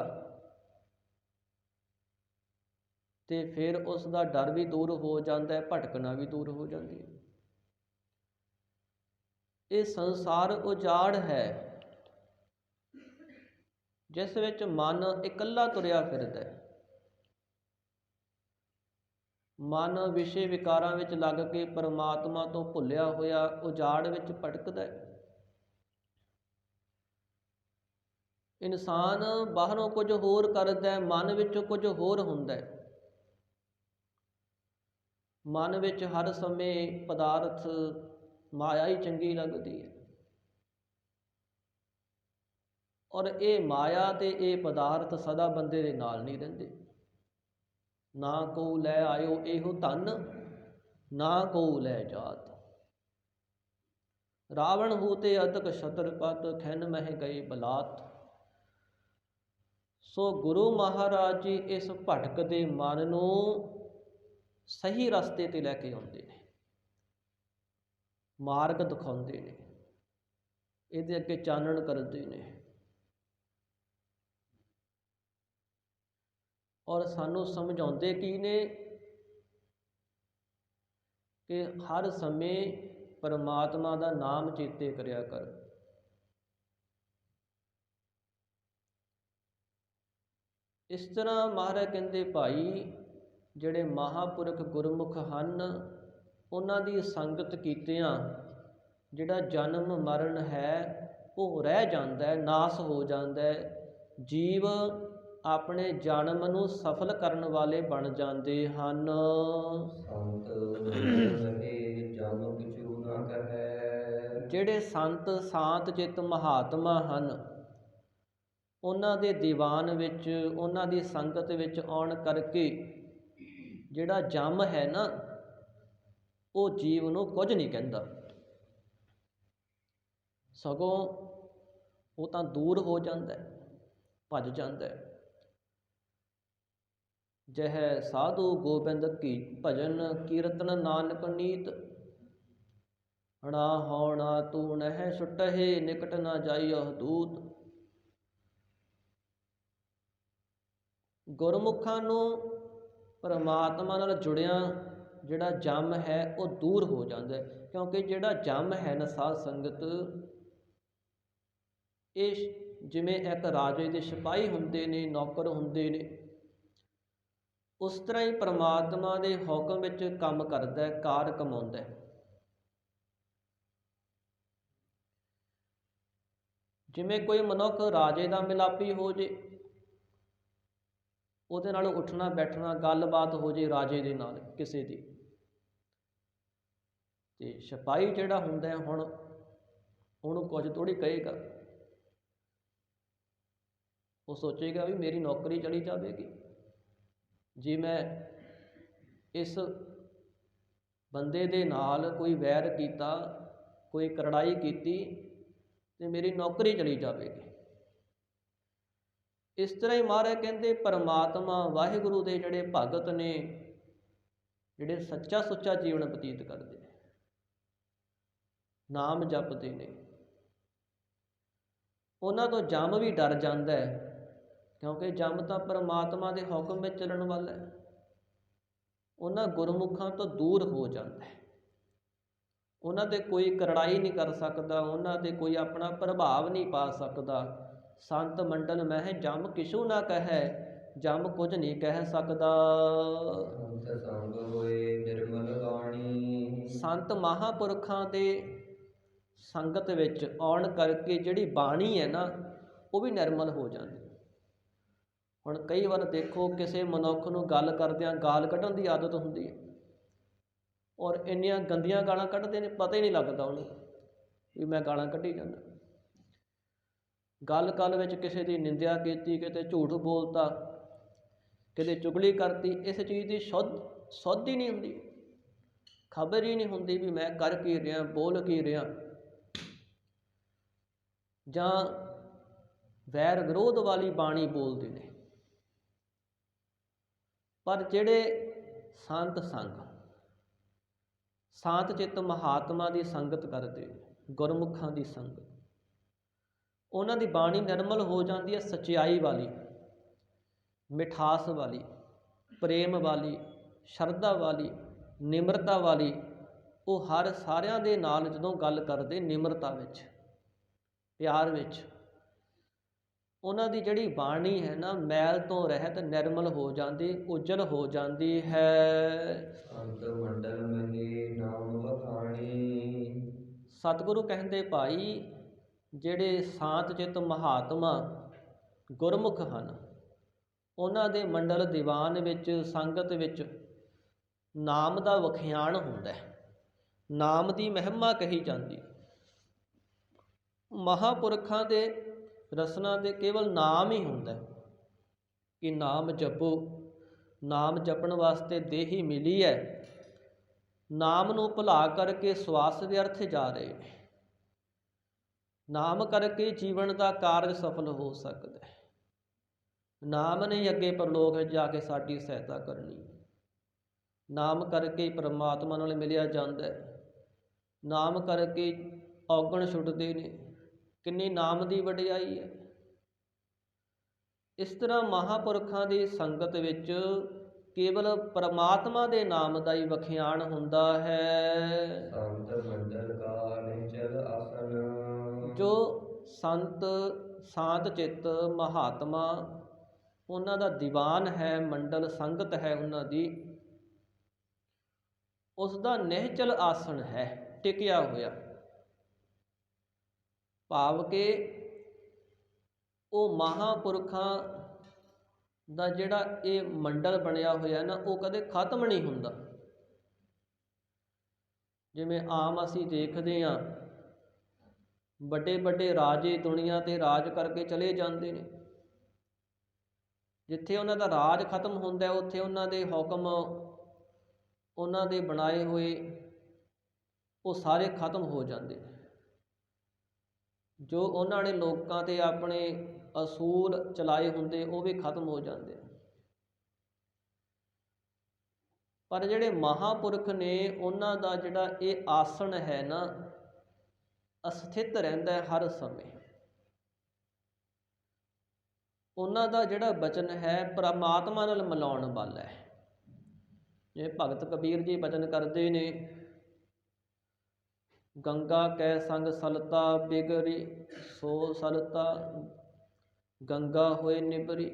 ਤੇ ਫਿਰ ਉਸ ਦਾ ਡਰ ਵੀ ਦੂਰ ਹੋ ਜਾਂਦਾ ਹੈ, ਭਟਕਣਾ ਵੀ ਦੂਰ ਹੋ ਜਾਂਦੀ ਹੈ। ਇਹ ਸੰਸਾਰ ਉਜਾੜ ਹੈ, ਜਿਸ ਵਿੱਚ ਮਨ ਇਕੱਲਾ ਤੁਰਿਆ ਫਿਰਦਾ ਹੈ। ਮਨ ਵਿਸ਼ੇ ਵਿਕਾਰਾਂ ਵਿੱਚ ਲੱਗ ਕੇ ਪਰਮਾਤਮਾ ਤੋਂ ਭੁੱਲਿਆ ਹੋਇਆ ਉਜਾੜ ਵਿੱਚ ਭਟਕਦਾ ਹੈ। ਇਨਸਾਨ ਬਾਹਰੋਂ ਕੁਝ ਹੋਰ ਕਰਦਾ, ਮਨ ਵਿੱਚੋਂ ਕੁਝ ਹੋਰ ਹੁੰਦਾ ਹੈ। ਮਨ ਵਿੱਚ ਹਰ ਸਮੇਂ ਪਦਾਰਥ, ਮਾਇਆ ਹੀ ਚੰਗੀ ਲੱਗਦੀ ਹੈ। ਔਰ ਇਹ ਮਾਇਆ ਤੇ ਇਹ ਪਦਾਰਥ ਸਦਾ ਬੰਦੇ ਦੇ ਨਾਲ ਨਹੀਂ ਰਹਿੰਦੇ। ਨਾ ਕੋ ਲੈ ਆਇਓ ਇਹੋ ਧਨ, ਨਾ ਕੋ ਲੈ ਜਾਤ, ਰਾਵਣ ਹੂਤੇ ਅਦਕ ਛਤਰਪਤ, ਖੈਨ ਮਹਿ ਗਏ ਬਲਾਤ। ਸੋ ਗੁਰੂ ਮਹਾਰਾਜ ਜੀ ਇਸ ਭਟਕਦੇ ਮਨ ਨੂੰ ਸਹੀ ਰਸਤੇ 'ਤੇ ਲੈ ਕੇ ਆਉਂਦੇ ਨੇ, ਮਾਰਗ ਦਿਖਾਉਂਦੇ ਨੇ, ਇਹਦੇ ਅੱਗੇ ਚਾਨਣ ਕਰਦੇ ਨੇ। ਔਰ ਸਾਨੂੰ ਸਮਝਾਉਂਦੇ ਕੀ ਨੇ ਕਿ ਹਰ ਸਮੇਂ ਪਰਮਾਤਮਾ ਦਾ ਨਾਮ ਚੇਤੇ ਕਰਿਆ ਕਰ। ਇਸ ਤਰ੍ਹਾਂ ਮਹਾਰਾਜ ਕਹਿੰਦੇ ਭਾਈ ਜਿਹੜੇ ਮਹਾਂਪੁਰਖ ਗੁਰਮੁਖ ਹਨ ਉਹਨਾਂ ਦੀ ਸੰਗਤ ਕੀਤਿਆਂ ਜਿਹੜਾ ਜਨਮ ਮਰਨ ਹੈ ਉਹ ਰਹਿ ਜਾਂਦਾ ਹੈ, ਨਾਸ ਹੋ ਜਾਂਦਾ ਹੈ। ਜੀਵ ਆਪਣੇ ਜਨਮ ਨੂੰ ਸਫਲ ਕਰਨ ਵਾਲੇ ਬਣ ਜਾਂਦੇ ਹਨ। ਸੰਤ ਰਹੇ ਜਮ ਕਿਛੂ ਨਾ ਕਹੈ। ਜਿਹੜੇ ਸੰਤ ਸਾਂਤ ਚਿੱਤ ਮਹਾਤਮਾ ਹਨ ਉਹਨਾਂ ਦੇ ਦੀਵਾਨ ਵਿੱਚ, ਉਹਨਾਂ ਦੀ ਸੰਗਤ ਵਿੱਚ ਆਉਣ ਕਰਕੇ ਜਿਹੜਾ ਜਮ ਹੈ ਨਾ ਉਹ ਜੀਵ ਨੂੰ ਕੁਝ ਨਹੀਂ ਕਹਿੰਦਾ, ਸਗੋਂ ਉਹ ਤਾਂ ਦੂਰ ਹੋ ਜਾਂਦਾ, ਭੱਜ ਜਾਂਦਾ। ਜਹ ਸਾਧੂ ਗੋਬਿੰਦ ਕੀ ਭਜਨ ਕੀਰਤਨ ਨਾਨਕ ਨੀਤ। ਹਣਾ ਹਉਣਾ ਤੂ ਨਹਿ ਛੁਟਹਿ ਨਿਕਟ ਨਾ ਜਾਈਅਹੁ ਦੂਤ। ਗੁਰਮੁਖਾਂ ਨੂੰ ਪਰਮਾਤਮਾ ਨਾਲ ਜੁੜਿਆ ਜਿਹੜਾ ਜਮ ਹੈ ਉਹ ਦੂਰ ਹੋ ਜਾਂਦਾ, ਕਿਉਂਕਿ ਜਿਹੜਾ ਜਮ ਹੈ ਨਾ ਸਾਧ ਸੰਗਤ, ਇਹ ਜਿਵੇਂ ਇੱਕ ਰਾਜੇ ਦੇ ਸਿਪਾਹੀ ਹੁੰਦੇ ਨੇ, ਨੌਕਰ ਹੁੰਦੇ ਨੇ, ਉਸ ਤਰ੍ਹਾਂ ਹੀ ਪਰਮਾਤਮਾ ਦੇ ਹੁਕਮ ਵਿੱਚ ਕੰਮ ਕਰਦਾ, ਕਾਰ ਕਮਾਉਂਦਾ। ਜਿਵੇਂ ਕੋਈ ਮਨੁੱਖ ਰਾਜੇ ਦਾ ਮਿਲਾਪੀ ਹੋ ਜੇ, ਉਹਦੇ ਨਾਲ ਉੱਠਣਾ ਬੈਠਣਾ ਗੱਲਬਾਤ ਹੋ ਜੇ ਰਾਜੇ ਦੇ ਨਾਲ ਕਿਸੇ ਦੀ, ਤੇ ਸਿਪਾਹੀ ਜਿਹੜਾ ਹੁੰਦਾ ਹੁਣ ਉਹਨੂੰ ਕੁਝ ਥੋੜ੍ਹੀ ਕਹੇਗਾ, ਉਹ ਸੋਚੇਗਾ ਵੀ ਮੇਰੀ ਨੌਕਰੀ ਚਲੀ ਜਾਵੇਗੀ ਜੇ ਮੈਂ ਇਸ ਬੰਦੇ ਦੇ ਨਾਲ ਕੋਈ ਵੈਰ ਕੀਤਾ, ਕੋਈ ਕਰੜਾਈ ਕੀਤੀ ਤੇ ਮੇਰੀ ਨੌਕਰੀ ਚਲੀ ਜਾਵੇਗੀ। ਇਸ ਤਰ੍ਹਾਂ ਹੀ ਮਹਾਰਾਜ ਕਹਿੰਦੇ ਪਰਮਾਤਮਾ ਵਾਹਿਗੁਰੂ ਦੇ ਜਿਹੜੇ ਭਗਤ ਨੇ, ਜਿਹੜੇ ਸੱਚਾ ਸੁੱਚਾ ਜੀਵਨ ਬਤੀਤ ਕਰਦੇ ਨੇ, ਨਾਮ ਜਪਦੇ ਨੇ, ਉਹਨਾਂ ਤੋਂ ਜਮ ਵੀ ਡਰ ਜਾਂਦਾ ਹੈ, ਕਿਉਂਕਿ ਜਮ ਤਾਂ ਪਰਮਾਤਮਾ ਦੇ ਹੁਕਮ ਵਿੱਚ ਚੱਲਣ ਵਾਲਾ ਹੈ। ਉਹਨਾਂ ਗੁਰਮੁਖਾਂ ਤੋਂ ਦੂਰ ਹੋ ਜਾਂਦਾ ਹੈ, ਉਹਨਾਂ 'ਤੇ ਕੋਈ ਕਰੜਾਈ ਨਹੀਂ ਕਰ ਸਕਦਾ, ਉਹਨਾਂ 'ਤੇ ਕੋਈ ਆਪਣਾ ਪ੍ਰਭਾਵ ਨਹੀਂ ਪਾ ਸਕਦਾ। ਸੰਤ ਮੰਡਲ ਮਹਿ ਜਮ ਕਿਛੂ ਨਾ ਕਹੈ, ਜਮ ਕੁਝ ਨਹੀਂ ਕਹਿ ਸਕਦਾ। ਸੰਤ ਸੰਗ ਹੋਏ ਨਿਰਮਲ ਬਾਣੀ। ਸੰਤ ਮਹਾਂਪੁਰਖਾਂ ਦੇ ਸੰਗਤ ਵਿੱਚ ਆਉਣ ਕਰਕੇ ਜਿਹੜੀ ਬਾਣੀ ਹੈ ਨਾ ਉਹ ਵੀ ਨਿਰਮਲ ਹੋ ਜਾਂਦੀ। ਹੁਣ ਕਈ ਵਾਰ ਦੇਖੋ ਕਿਸੇ ਮਨੁੱਖ ਨੂੰ ਗੱਲ ਕਰਦਿਆਂ ਗਾਲ ਕੱਢਣ ਦੀ ਆਦਤ ਹੁੰਦੀ ਹੈ, ਔਰ ਇੰਨੀਆਂ ਗੰਦੀਆਂ ਗਾਲਾਂ ਕੱਢਦੇ ਨੇ, ਪਤਾ ਹੀ ਨਹੀਂ ਲੱਗਦਾ ਉਹਨੂੰ ਵੀ ਮੈਂ ਗਾਲਾਂ ਕੱਢੀ ਜਾਂਦਾ। ਗੱਲ ਵਿੱਚ ਕਿਸੇ ਦੀ ਨਿੰਦਿਆ ਕੀਤੀ, ਕਿਤੇ ਝੂਠ ਬੋਲਤਾ, ਕਿਤੇ ਚੁਗਲੀ ਕਰਤੀ, ਇਸ ਚੀਜ਼ ਦੀ ਸੁੱਧ ਹੀ ਨਹੀਂ ਹੁੰਦੀ, ਖਬਰ ਹੀ ਨਹੀਂ ਹੁੰਦੀ ਵੀ ਮੈਂ ਕਰ ਕੀ ਰਿਹਾ, ਬੋਲ ਕੀ ਰਿਹਾ। ਜਾਂ ਵੈਰ ਵਿਰੋਧ ਵਾਲੀ ਬਾਣੀ ਬੋਲਦੇ ਨੇ। ਪਰ ਜਿਹੜੇ ਸੰਤ ਸੰਗ, ਸਾਤ ਚਿੱਤ ਮਹਾਤਮਾ ਦੀ ਸੰਗਤ ਕਰਦੇ, ਗੁਰਮੁਖਾਂ ਦੀ ਸੰਗਤ, ਉਹਨਾਂ ਦੀ ਬਾਣੀ ਨਿਰਮਲ ਹੋ ਜਾਂਦੀ ਹੈ, ਸੱਚਾਈ ਵਾਲੀ, ਮਿਠਾਸ ਵਾਲੀ, ਪ੍ਰੇਮ ਵਾਲੀ, ਸ਼ਰਧਾ ਵਾਲੀ, ਨਿਮਰਤਾ ਵਾਲੀ। ਉਹ ਹਰ ਸਾਰਿਆਂ ਦੇ ਨਾਲ ਜਦੋਂ ਗੱਲ ਕਰਦੇ ਨਿਮਰਤਾ ਵਿੱਚ, ਪਿਆਰ ਵਿੱਚ, ਉਹਨਾਂ ਦੀ ਜਿਹੜੀ ਬਾਣੀ ਹੈ ਨਾ ਮੈਲ ਤੋਂ ਰਹਿਤ ਨਿਰਮਲ ਹੋ ਜਾਂਦੀ, ਉਜਲ ਹੋ ਜਾਂਦੀ ਹੈ। ਸੰਤ ਮੰਡਲ ਮਹਿ ਨਾਮ ਵਖਾਣੀ। ਸਤਿਗੁਰੂ ਕਹਿੰਦੇ ਭਾਈ ਜਿਹੜੇ ਸਾਤ ਚਿੱਤ ਮਹਾਤਮਾ ਗੁਰਮੁਖ ਹਨ, ਉਹਨਾਂ ਦੇ ਮੰਡਲ ਦੀਵਾਨ ਵਿੱਚ, ਸੰਗਤ ਵਿੱਚ ਨਾਮ ਦਾ ਵਖਿਆਣ ਹੁੰਦਾ, ਨਾਮ ਦੀ ਮਹਿਮਾ ਕਹੀ ਜਾਂਦੀ। ਮਹਾਂਪੁਰਖਾਂ ਦੇ ਰਸਨਾ ਦੇ ਕੇਵਲ ਨਾਮ ਹੀ ਹੁੰਦਾ ਕਿ ਨਾਮ ਜਪੋ, ਨਾਮ ਜਪਣ ਵਾਸਤੇ ਦੇਹੀ ਮਿਲੀ ਹੈ, ਨਾਮ ਨੂੰ ਭੁਲਾ ਕਰਕੇ ਸਵਾਸ ਵਿਅਰਥ ਜਾ ਰਹੇ ਨੇ। ਨਾਮ ਕਰਕੇ ਜੀਵਨ ਦਾ ਕਾਰਜ ਸਫਲ ਹੋ ਸਕਦਾ ਹੈ। ਨਾਮ ਨੇ ਅੱਗੇ ਪਰਲੋਕ ਵਿੱਚ ਜਾ ਕੇ ਸਾਡੀ ਸਹਾਇਤਾ ਕਰਨੀ। ਨਾਮ ਕਰਕੇ ਪਰਮਾਤਮਾ ਨਾਲ ਮਿਲਿਆ ਜਾਂਦਾ ਹੈ। ਨਾਮ ਕਰਕੇ ਔਗਣ ਛੁੱਟਦੇ ਨੇ। ਕਿੰਨੀ ਨਾਮ ਦੀ ਵਡਿਆਈ ਹੈ। ਇਸ ਤਰ੍ਹਾਂ ਮਹਾਂਪੁਰਖਾਂ ਦੀ ਸੰਗਤ ਵਿੱਚ ਕੇਵਲ ਪਰਮਾਤਮਾ ਦੇ ਨਾਮ ਦਾ ਹੀ ਵਖਿਆਨ ਹੁੰਦਾ ਹੈ। ਸੰਤ ਮੰਡਲ ਕਾ ਨਿਚਲ ਆਸਨ। ਜੋ ਸੰਤ ਸ਼ਾਂਤ ਚਿੱਤ ਮਹਾਤਮਾ, ਉਹਨਾਂ ਦਾ ਦੀਵਾਨ ਹੈ, ਮੰਡਲ ਸੰਗਤ ਹੈ ਉਹਨਾਂ ਦੀ, ਉਸ ਦਾ ਨਿਹਚਲ ਆਸਣ ਹੈ, ਟਿਕਿਆ ਹੋਇਆ। ਭਾਵ ਕਿ ਉਹ ਮਹਾਂਪੁਰਖਾਂ ਦਾ ਜਿਹੜਾ ਇਹ ਮੰਡਲ ਬਣਿਆ ਹੋਇਆ ਨਾ, ਉਹ ਕਦੇ ਖਤਮ ਨਹੀਂ ਹੁੰਦਾ। ਜਿਵੇਂ ਆਮ ਅਸੀਂ ਦੇਖਦੇ ਹਾਂ, ਵੱਡੇ ਵੱਡੇ ਰਾਜੇ ਦੁਨੀਆ 'ਤੇ ਰਾਜ ਕਰਕੇ ਚਲੇ ਜਾਂਦੇ ਨੇ। ਜਿੱਥੇ ਉਹਨਾਂ ਦਾ ਰਾਜ ਖਤਮ ਹੁੰਦਾ, ਉੱਥੇ ਉਹਨਾਂ ਦੇ ਹੁਕਮ, ਉਹਨਾਂ ਦੇ ਬਣਾਏ ਹੋਏ ਉਹ ਸਾਰੇ ਖਤਮ ਹੋ ਜਾਂਦੇ ਨੇ। ਜੋ ਉਹਨਾਂ ਨੇ ਲੋਕਾਂ 'ਤੇ ਆਪਣੇ ਅਸੂਲ ਚਲਾਏ ਹੁੰਦੇ, ਉਹ ਵੀ ਖਤਮ ਹੋ ਜਾਂਦੇ। ਪਰ ਜਿਹੜੇ ਮਹਾਂਪੁਰਖ ਨੇ, ਉਹਨਾਂ ਦਾ ਜਿਹੜਾ ਇਹ ਆਸਣ ਹੈ ਨਾ, ਅਸਥਿਤ ਰਹਿੰਦਾ ਹਰ ਸਮੇਂ। ਉਹਨਾਂ ਦਾ ਜਿਹੜਾ ਬਚਨ ਹੈ ਪਰਮਾਤਮਾ ਨਾਲ ਮਿਲਾਉਣ ਵਾਲਾ ਹੈ। ਜੇ ਭਗਤ ਕਬੀਰ ਜੀ ਬਚਨ ਕਰਦੇ ਨੇ, ਗੰਗਾ ਕੈ ਸੰਗ ਸਲਤਾ ਬਿਗਰੀ, ਸੋ ਸਲਤਾ ਗੰਗਾ ਹੋਏ ਨਿਬਰੀ।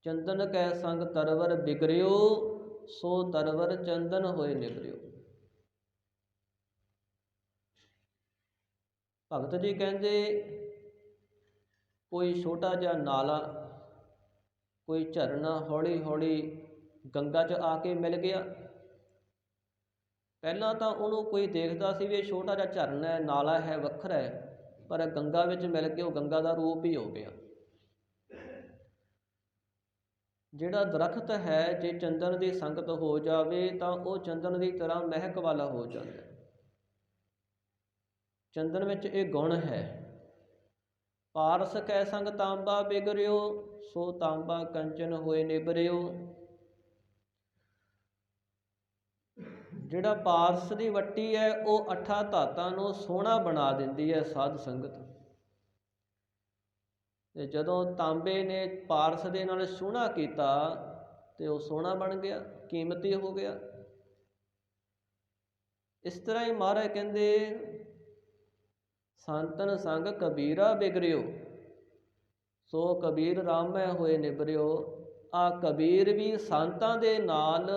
ਚੰਦਨ ਕੈ ਸੰਗ ਤਰਵਰ ਬਿਗਰਿਓ, ਸੋ ਤਰਵਰ ਚੰਦਨ ਹੋਏ ਨਿਬਰਿਓ। ਭਗਤ ਜੀ ਕਹਿੰਦੇ, ਕੋਈ ਛੋਟਾ ਜਿਹਾ ਨਾਲਾ, ਕੋਈ ਝਰਨਾ ਹੌਲੀ ਹੌਲੀ ਗੰਗਾ 'ਚ ਆ ਕੇ ਮਿਲ ਗਿਆ। ਪਹਿਲਾਂ ਤਾਂ ਉਹਨੂੰ ਕੋਈ ਦੇਖਦਾ ਸੀ ਵੀ ਇਹ ਛੋਟਾ ਜਿਹਾ ਝਰਨਾ ਹੈ, ਨਾਲਾ ਹੈ, ਵੱਖਰਾ ਹੈ, ਪਰ ਗੰਗਾ ਵਿੱਚ ਮਿਲ ਕੇ ਉਹ ਗੰਗਾ ਦਾ ਰੂਪ ਹੀ ਹੋ ਗਿਆ। ਜਿਹੜਾ ਦਰਖਤ ਹੈ, ਜੇ ਚੰਦਨ ਦੀ ਸੰਗਤ ਹੋ ਜਾਵੇ ਤਾਂ ਉਹ ਚੰਦਨ ਦੀ ਤਰ੍ਹਾਂ ਮਹਿਕ ਵਾਲਾ ਹੋ ਜਾਂਦਾ। ਚੰਦਨ ਵਿੱਚ ਇਹ ਗੁਣ ਹੈ। ਪਾਰਸ ਕੈ ਸੰਗ ਤਾਂਬਾ ਬਿਗਰਿਓ, ਸੋ ਤਾਂਬਾ ਕੰਚਨ ਹੋਏ ਨਿਬਰਿਓ। ਜਿਹੜਾ ਪਾਰਸ ਦੀ ਵੱਟੀ ਹੈ, ਉਹ ਅੱਠਾਂ ਧਾਤਾਂ ਨੂੰ ਸੋਹਣਾ ਬਣਾ ਦਿੰਦੀ ਹੈ ਸਾਧ ਸੰਗਤ। ਤੇ ਜਦੋਂ ਤਾਂਬੇ ਨੇ ਪਾਰਸ ਦੇ ਨਾਲ ਸੋਹਣਾ ਕੀਤਾ ਤੇ ਉਹ ਸੋਹਣਾ ਬਣ ਗਿਆ, ਕੀਮਤੀ ਹੋ ਗਿਆ। ਇਸ ਤਰ੍ਹਾਂ ਹੀ ਮਹਾਰਾਜ ਕਹਿੰਦੇ, ਸੰਤਨ ਸੰਗ ਕਬੀਰਾ ਬਿਗਰਿਓ, ਸੋ ਕਬੀਰ ਰਾਮੈ ਹੋਏ ਨਿਬਰਿਓ। ਆ ਕਬੀਰ ਵੀ ਸੰਤਾਂ ਦੇ ਨਾਲ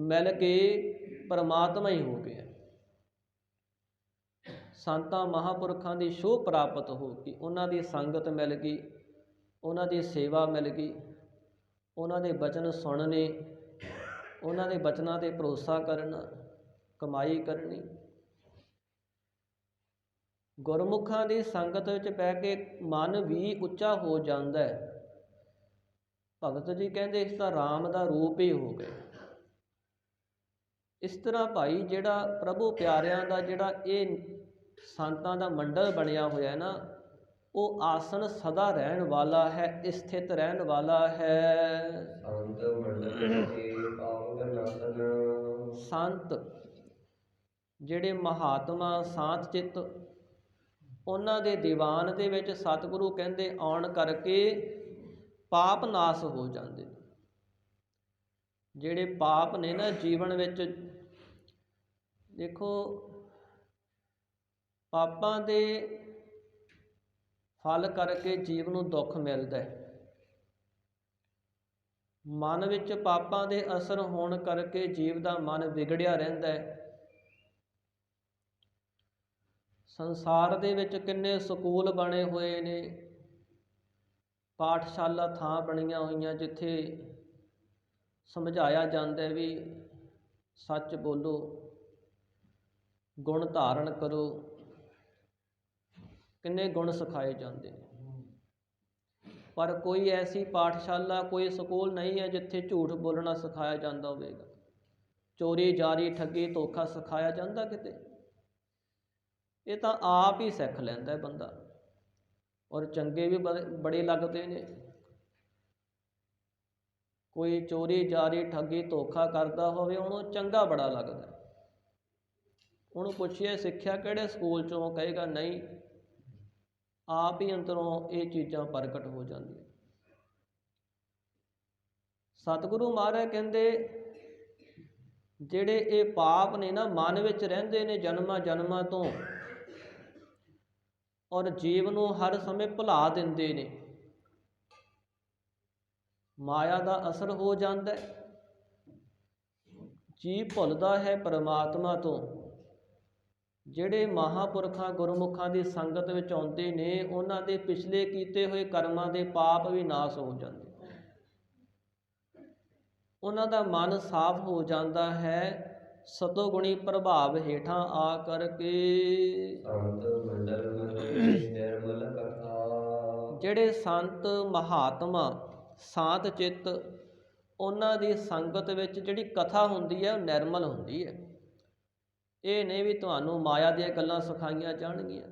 ਮਿਲ ਕੇ ਪਰਮਾਤਮਾ ਹੀ ਹੋ ਗਿਆ। ਸੰਤਾਂ ਮਹਾਂਪੁਰਖਾਂ ਦੀ ਛੋਹ ਪ੍ਰਾਪਤ ਹੋ ਗਈ, ਉਹਨਾਂ ਦੀ ਸੰਗਤ ਮਿਲ ਗਈ, ਉਹਨਾਂ ਦੀ ਸੇਵਾ ਮਿਲ ਗਈ, ਉਹਨਾਂ ਦੇ ਬਚਨ ਸੁਣਨੇ, ਉਹਨਾਂ ਦੇ ਬਚਨਾਂ 'ਤੇ ਭਰੋਸਾ ਕਰਨਾ, ਕਮਾਈ ਕਰਨੀ। ਗੁਰਮੁਖਾਂ ਦੀ ਸੰਗਤ ਵਿੱਚ ਬਹਿ ਕੇ ਮਨ ਵੀ ਉੱਚਾ ਹੋ ਜਾਂਦਾ ਹੈ। ਭਗਤ ਜੀ ਕਹਿੰਦੇ ਇਸ ਦਾ ਰਾਮ ਦਾ ਰੂਪ ਹੀ ਹੋ ਗਿਆ। ਇਸ ਤਰ੍ਹਾਂ ਭਾਈ ਜਿਹੜਾ ਪ੍ਰਭੂ ਪਿਆਰਿਆਂ ਦਾ ਜਿਹੜਾ ਇਹ ਸੰਤਾਂ ਦਾ ਮੰਡਲ ਬਣਿਆ ਹੋਇਆ ਨਾ, ਉਹ ਆਸਣ ਸਦਾ ਰਹਿਣ ਵਾਲਾ ਹੈ, ਸਥਿਤ ਰਹਿਣ ਵਾਲਾ ਹੈ। ਸੰਤ ਮੰਡਲ ਕੇ ਪਾਵਨ ਨਾਸਨ। ਸੰਤ ਜਿਹੜੇ ਮਹਾਤਮਾ ਸ਼ਾਂਤ ਚਿੱਤ, ਉਹਨਾਂ ਦੇ ਦੀਵਾਨ ਦੇ ਵਿੱਚ ਸਤਿਗੁਰੂ ਕਹਿੰਦੇ ਆਉਣ ਕਰਕੇ ਪਾਪ ਨਾਸ ਹੋ ਜਾਂਦੇ। ਜਿਹੜੇ ਪਾਪ ਨੇ ਨਾ ਜੀਵਨ ਵਿੱਚ, ਦੇਖੋ ਪਾਪਾਂ ਦੇ ਫਲ ਕਰਕੇ ਜੀਵ ਨੂੰ ਦੁੱਖ ਮਿਲਦਾ ਹੈ। ਮਨ ਵਿੱਚ ਪਾਪਾਂ ਦੇ ਅਸਰ ਹੋਣ ਕਰਕੇ ਜੀਵ ਦਾ ਮਨ ਵਿਗੜਿਆ ਰਹਿੰਦਾ ਹੈ। ਸੰਸਾਰ ਦੇ ਵਿੱਚ ਕਿੰਨੇ ਸਕੂਲ ਬਣੇ ਹੋਏ ਨੇ, ਪਾਠਸ਼ਾਲਾ ਥਾਂ ਬਣੀਆਂ ਹੋਈਆਂ, ਜਿੱਥੇ ਸਮਝਾਇਆ ਜਾਂਦਾ ਵੀ ਸੱਚ ਬੋਲੋ, ਗੁਣ ਧਾਰਨ ਕਰੋ। ਕਿੰਨੇ ਗੁਣ ਸਿਖਾਏ ਜਾਂਦੇ ਨੇ, ਪਰ ਕੋਈ ਐਸੀ ਪਾਠਸ਼ਾਲਾ, ਕੋਈ ਸਕੂਲ ਨਹੀਂ ਹੈ ਜਿੱਥੇ ਝੂਠ ਬੋਲਣਾ ਸਿਖਾਇਆ ਜਾਂਦਾ ਹੋਵੇਗਾ, ਚੋਰੀ ਜਾਰੀ ਠੱਗੀ ਧੋਖਾ ਸਿਖਾਇਆ ਜਾਂਦਾ ਕਿਤੇ। ਇਹ ਤਾਂ ਆਪ ਹੀ ਸਿੱਖ ਲੈਂਦਾ ਬੰਦਾ, ਔਰ ਚੰਗੇ ਵੀ ਬੜੇ ਲੱਗਦੇ ਨੇ। ਕੋਈ ਚੋਰੀ ਜਾਰੀ ਠੱਗੀ ਧੋਖਾ ਕਰਦਾ ਹੋਵੇ, ਉਹਨੂੰ ਚੰਗਾ ਬੜਾ ਲੱਗਦਾ। ਉਹਨੂੰ ਪੁੱਛੀਏ ਸਿੱਖਿਆ ਕਿਹੜੇ ਸਕੂਲ 'ਚੋਂ, ਕਹੇਗਾ ਨਹੀਂ ਆਪ ਹੀ ਅੰਦਰੋਂ ਇਹ ਚੀਜ਼ਾਂ ਪ੍ਰਗਟ ਹੋ ਜਾਂਦੀਆਂ। ਸਤਿਗੁਰੂ ਮਹਾਰਾਜ ਕਹਿੰਦੇ ਜਿਹੜੇ ਇਹ ਪਾਪ ਨੇ ਨਾ ਮਨ ਵਿੱਚ ਰਹਿੰਦੇ ਨੇ ਜਨਮਾਂ ਜਨਮਾਂ ਤੋਂ, ਔਰ ਜੀਵ ਨੂੰ ਹਰ ਸਮੇਂ ਭੁਲਾ ਦਿੰਦੇ ਨੇ। ਮਾਇਆ ਦਾ ਅਸਰ ਹੋ ਜਾਂਦਾ, ਜੀਵ ਭੁੱਲਦਾ ਹੈ ਪਰਮਾਤਮਾ ਤੋਂ। ਜਿਹੜੇ ਮਹਾਂਪੁਰਖਾਂ ਗੁਰਮੁਖਾਂ ਦੀ ਸੰਗਤ ਵਿੱਚ ਆਉਂਦੇ ਨੇ, ਉਹਨਾਂ ਦੇ ਪਿਛਲੇ ਕੀਤੇ ਹੋਏ ਕਰਮਾਂ ਦੇ ਪਾਪ ਵੀ ਨਾਸ ਹੋ ਜਾਂਦੇ, ਉਹਨਾਂ ਦਾ ਮਨ ਸਾਫ਼ ਹੋ ਜਾਂਦਾ ਹੈ ਸਤੋਗੁਣੀ ਪ੍ਰਭਾਵ ਹੇਠਾਂ ਆ ਕਰਕੇ। ਸੰਤ ਮੰਡਲ ਨਿਰਮਲ ਕਥਾ। ਜਿਹੜੇ ਸੰਤ ਮਹਾਤਮਾ ਸ਼ਾਂਤ ਚਿੱਤ, ਉਹਨਾਂ ਦੀ ਸੰਗਤ ਵਿੱਚ ਜਿਹੜੀ ਕਥਾ ਹੁੰਦੀ ਹੈ ਉਹ ਨਿਰਮਲ ਹੁੰਦੀ ਹੈ। ਇਹ ਨਹੀਂ ਵੀ ਤੁਹਾਨੂੰ ਮਾਇਆ ਦੀਆਂ ਗੱਲਾਂ ਸਿਖਾਈਆਂ ਜਾਣਗੀਆਂ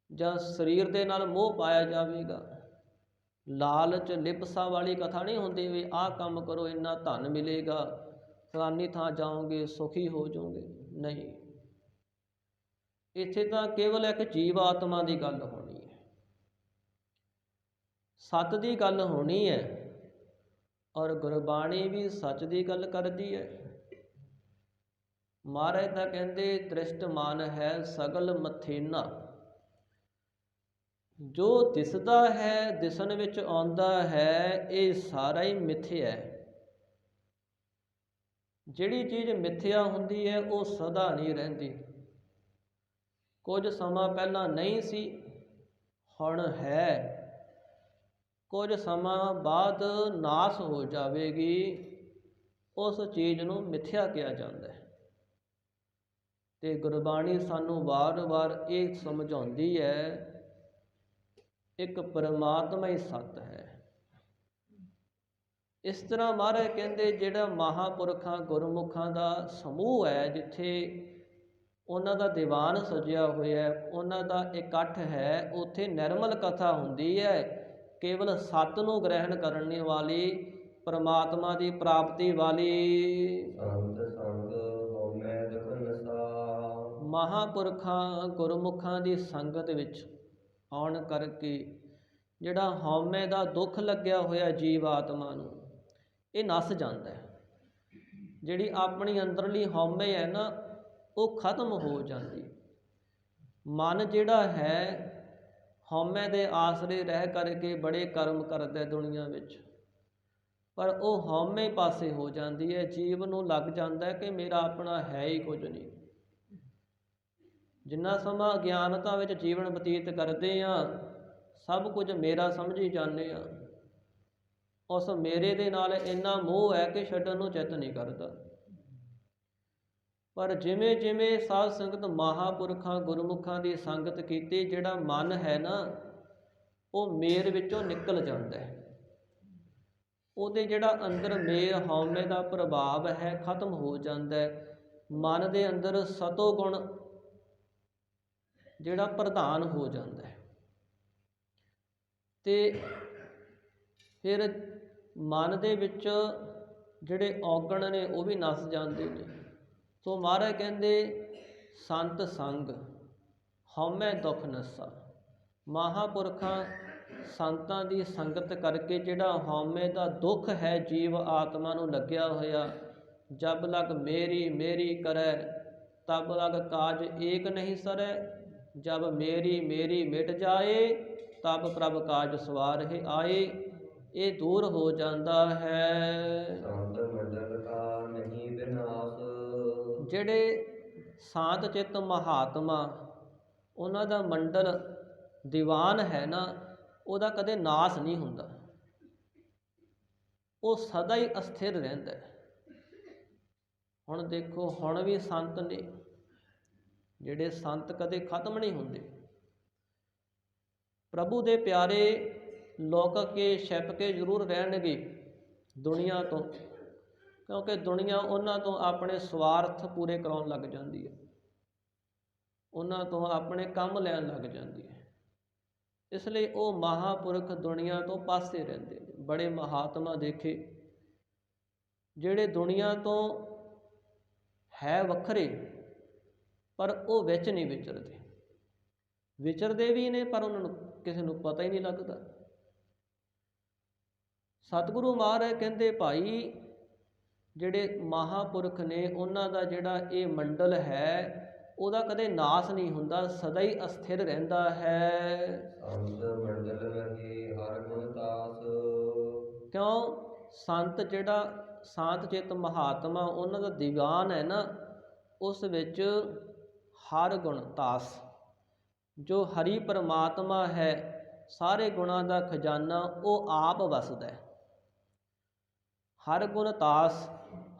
ਜਾਂ ਸਰੀਰ ਦੇ ਨਾਲ ਮੋਹ ਪਾਇਆ ਜਾਵੇਗਾ। ਲਾਲਚ ਲਿਪਸਾ ਵਾਲੀ ਕਥਾ ਨਹੀਂ ਹੁੰਦੀ ਵੀ ਆਹ ਕੰਮ ਕਰੋ ਇੰਨਾ ਧਨ ਮਿਲੇਗਾ, ਫਲਾਨੀ ਥਾਂ ਜਾਓਗੇ ਸੁਖੀ ਹੋ ਜਾਓਗੇ। ਨਹੀਂ, ਇੱਥੇ ਤਾਂ ਕੇਵਲ ਇੱਕ ਜੀਵ ਆਤਮਾ ਦੀ ਗੱਲ ਹੋਣੀ ਹੈ, ਸੱਚ ਦੀ ਗੱਲ ਹੋਣੀ ਹੈ। ਔਰ ਗੁਰਬਾਣੀ ਵੀ ਸੱਚ ਦੀ ਗੱਲ ਕਰਦੀ ਹੈ। ਮਹਾਰਾਜ ਤਾਂ ਕਹਿੰਦੇ ਦ੍ਰਿਸ਼ਟਮਾਨ ਹੈ ਸਗਲ ਮਥੇਨਾ। ਜੋ ਦਿਸਦਾ ਹੈ, ਦਿਸਣ ਵਿੱਚ ਆਉਂਦਾ ਹੈ, ਇਹ ਸਾਰਾ ਹੀ ਮਿਥਿਆ ਹੈ। ਜਿਹੜੀ ਚੀਜ਼ ਮਿਥਿਆ ਹੁੰਦੀ ਹੈ ਉਹ ਸਦਾ ਨਹੀਂ ਰਹਿੰਦੀ। ਕੁਝ ਸਮਾਂ ਪਹਿਲਾਂ ਨਹੀਂ ਸੀ, ਹੁਣ ਹੈ, ਕੁਝ ਸਮਾਂ ਬਾਅਦ ਨਾਸ ਹੋ ਜਾਵੇਗੀ। ਉਸ ਚੀਜ਼ ਨੂੰ ਮਿਥਿਆ ਕਿਹਾ ਜਾਂਦਾ ਹੈ। ਤੇ ਗੁਰਬਾਣੀ ਸਾਨੂੰ ਵਾਰ-ਵਾਰ ਇਹ ਸਮਝਾਉਂਦੀ ਹੈ ਇੱਕ ਪਰਮਾਤਮਾ ਹੀ ਸੱਤ ਹੈ। ਇਸ ਤਰ੍ਹਾਂ ਮਹਾਰਾਜ ਕਹਿੰਦੇ ਜਿਹੜਾ ਮਹਾਂਪੁਰਖਾਂ ਗੁਰਮੁਖਾਂ ਦਾ ਸਮੂਹ ਹੈ, ਜਿੱਥੇ ਉਹਨਾਂ ਦਾ ਦੀਵਾਨ ਸਜਿਆ ਹੋਇਆ, ਉਹਨਾਂ ਦਾ ਇਕੱਠ ਹੈ, ਉੱਥੇ ਨਿਰਮਲ ਕਥਾ ਹੁੰਦੀ ਹੈ। ਕੇਵਲ ਸੱਤ ਨੂੰ ਗ੍ਰਹਿਣ ਕਰਨ ਵਾਲੀ, ਪਰਮਾਤਮਾ ਦੀ ਪ੍ਰਾਪਤੀ ਵਾਲੀ। ਸੰਤ ਸੰਗ ਹਉਮੈ ਦੁਖ ਨਸਾ। ਮਹਾਂਪੁਰਖਾਂ ਗੁਰਮੁਖਾਂ ਦੀ ਸੰਗਤ ਵਿੱਚ ਆਉਣ ਕਰਕੇ ਜਿਹੜਾ ਹਉਮੈ ਦਾ ਦੁੱਖ ਲੱਗਿਆ ਹੋਇਆ ਜੀਵ ਆਤਮਾ ਨੂੰ, ਇਹ ਨੱਸ ਜਾਂਦਾ ਹੈ। ਜਿਹੜੀ ਆਪਣੀ ਅੰਦਰਲੀ ਹਉਮੈ ਹੈ ਨਾ, ਉਹ ਖਤਮ ਹੋ ਜਾਂਦੀ। ਮਨ ਜਿਹੜਾ ਹੈ ਹਉਮੈ ਦੇ ਆਸਰੇ ਰਹਿ ਕਰਕੇ ਬੜੇ ਕਰਮ ਕਰਦਾ ਦੁਨੀਆ ਵਿੱਚ, ਪਰ ਉਹ ਹਉਮੈ ਪਾਸੇ ਹੋ ਜਾਂਦੀ ਹੈ। ਜੀਵ ਨੂੰ ਲੱਗ ਜਾਂਦਾ ਕਿ ਮੇਰਾ ਆਪਣਾ ਹੈ ਹੀ ਕੁਝ ਨਹੀਂ। ਜਿੰਨਾ ਸਮਾਂ ਅਗਿਆਨਤਾ ਵਿੱਚ ਜੀਵਨ ਬਤੀਤ ਕਰਦੇ ਹਾਂ, ਸਭ ਕੁਝ ਮੇਰਾ ਸਮਝੀ ਜਾਂਦੇ ਹਾਂ। ਉਸ ਮੇਰੇ ਦੇ ਨਾਲ ਇੰਨਾ ਮੋਹ ਹੈ ਕਿ ਛੱਡਣ ਨੂੰ ਚਿੱਤ ਨਹੀਂ ਕਰਦਾ। ਪਰ ਜਿਵੇਂ ਜਿਵੇਂ ਸਾਧ ਸੰਗਤ ਮਹਾਂਪੁਰਖਾਂ ਗੁਰਮੁਖਾਂ ਦੀ ਸੰਗਤ ਕੀਤੀ, ਜਿਹੜਾ ਮਨ ਹੈ ਨਾ ਉਹ ਮੇਰ ਵਿੱਚੋਂ ਨਿਕਲ ਜਾਂਦਾ ਹੈ। ਉਹਦੇ ਜਿਹੜਾ ਅੰਦਰ ਮੇਰ ਹਉਮੈ ਦਾ ਪ੍ਰਭਾਵ ਹੈ ਖਤਮ ਹੋ ਜਾਂਦਾ ਹੈ। ਮਨ ਦੇ ਅੰਦਰ ਸਤੋ ਗੁਣ ਜਿਹੜਾ ਪ੍ਰਧਾਨ ਹੋ ਜਾਂਦਾ ਹੈ, ਤੇ ਫਿਰ ਮਨ ਦੇ ਵਿੱਚ ਜਿਹੜੇ ਔਗਣ ਨੇ ਉਹ ਵੀ ਨੱਸ ਜਾਂਦੇ ਨੇ। ਸੋ ਮਹਾਰਾਜ ਕਹਿੰਦੇ ਸੰਤ ਸੰਗ ਹਉਮੈ ਦੁਖ ਨਸਾ। ਮਹਾਂਪੁਰਖਾਂ ਸੰਤਾਂ ਦੀ ਸੰਗਤ ਕਰਕੇ ਜਿਹੜਾ ਹਉਮੈ ਦਾ ਦੁੱਖ ਹੈ ਜੀਵ ਆਤਮਾ ਨੂੰ ਲੱਗਿਆ ਹੋਇਆ, ਜਬ ਲਗ ਮੇਰੀ ਮੇਰੀ ਕਰੈ ਤਬ ਲਗ ਕਾਜ ਏਕ ਨਹੀਂ ਸਰੈ। ਜਬ ਮੇਰੀ ਮੇਰੀ ਮਿਟ ਜਾਏ ਤਬ ਪ੍ਰਭ ਕਾਜ ਸਵਾਰਹਿ ਆਏ। ਇਹ ਦੂਰ ਹੋ ਜਾਂਦਾ ਹੈ। ਸੰਤ ਮੰਡਲ ਕਾ ਨਹੀਂ ਵਿਨਾਸ਼। ਜਿਹੜੇ ਸ਼ਾਂਤ ਚਿੱਤ ਮਹਾਤਮਾ, ਉਹਨਾਂ ਦਾ ਮੰਡਲ ਦੀਵਾਨ ਹੈ ਨਾ, ਉਹਦਾ ਕਦੇ ਨਾਸ ਨਹੀਂ ਹੁੰਦਾ, ਉਹ ਸਦਾ ਹੀ ਅਸਥਿਰ ਰਹਿੰਦਾ ਹੈ। ਹੁਣ ਦੇਖੋ, ਹੁਣ ਵੀ ਸੰਤ ਨੇ ਜਿਹੜੇ ਸੰਤ ਕਦੇ ਖਤਮ ਨਹੀਂ ਹੁੰਦੇ। ਪ੍ਰਭੂ ਦੇ ਪਿਆਰੇ ਲੁਕ ਕੇ ਛਿਪ ਕੇ ਜ਼ਰੂਰ ਰਹਿਣਗੇ ਦੁਨੀਆ ਤੋਂ, ਕਿਉਂਕਿ ਦੁਨੀਆ ਉਹਨਾਂ ਤੋਂ ਆਪਣੇ ਸਵਾਰਥ ਪੂਰੇ ਕਰਾਉਣ ਲੱਗ ਜਾਂਦੀ ਹੈ, ਉਹਨਾਂ ਤੋਂ ਆਪਣੇ ਕੰਮ ਲੈਣ ਲੱਗ ਜਾਂਦੀ ਹੈ। ਇਸ ਲਈ ਉਹ ਮਹਾਂਪੁਰਖ ਦੁਨੀਆ ਤੋਂ ਪਾਸੇ ਰਹਿੰਦੇ ਨੇ। ਬੜੇ ਮਹਾਤਮਾ ਦੇਖੇ ਜਿਹੜੇ ਦੁਨੀਆ ਤੋਂ ਹੈ ਵੱਖਰੇ, ਪਰ ਉਹ ਵਿੱਚ ਨਹੀਂ ਵਿਚਰਦੇ। ਵਿਚਰਦੇ ਵੀ ਨੇ ਪਰ ਉਹਨਾਂ ਨੂੰ ਕਿਸੇ ਨੂੰ ਪਤਾ ਹੀ ਨਹੀਂ ਲੱਗਦਾ। ਸਤਿਗੁਰੂ ਮਹਾਰਾਜ ਕਹਿੰਦੇ ਭਾਈ ਜਿਹੜੇ ਮਹਾਂਪੁਰਖ ਨੇ ਉਹਨਾਂ ਦਾ ਜਿਹੜਾ ਇਹ ਮੰਡਲ ਹੈ ਉਹਦਾ ਕਦੇ ਨਾਸ ਨਹੀਂ ਹੁੰਦਾ, ਸਦਾ ਹੀ ਅਸਥਿਰ ਰਹਿੰਦਾ ਹੈ। ਸੰਤ ਮੰਡਲ ਰਹੇ ਹਰ ਗੁਣ ਤਾਸ। ਕਿਉਂ? ਸੰਤ ਜਿਹੜਾ ਸ਼ਾਂਤ ਚਿੱਤ ਮਹਾਤਮਾ ਉਹਨਾਂ ਦਾ ਦੀਵਾਨ ਹੈ ਨਾ, ਉਸ ਵਿੱਚ ਹਰ ਗੁਣ ਤਾਸ, ਜੋ ਹਰੀ ਪਰਮਾਤਮਾ ਹੈ ਸਾਰੇ ਗੁਣਾਂ ਦਾ ਖਜ਼ਾਨਾ ਉਹ ਆਪ ਵਸਦਾ ਹੈ। ਹਰ ਗੁਣ ਤਾਸ,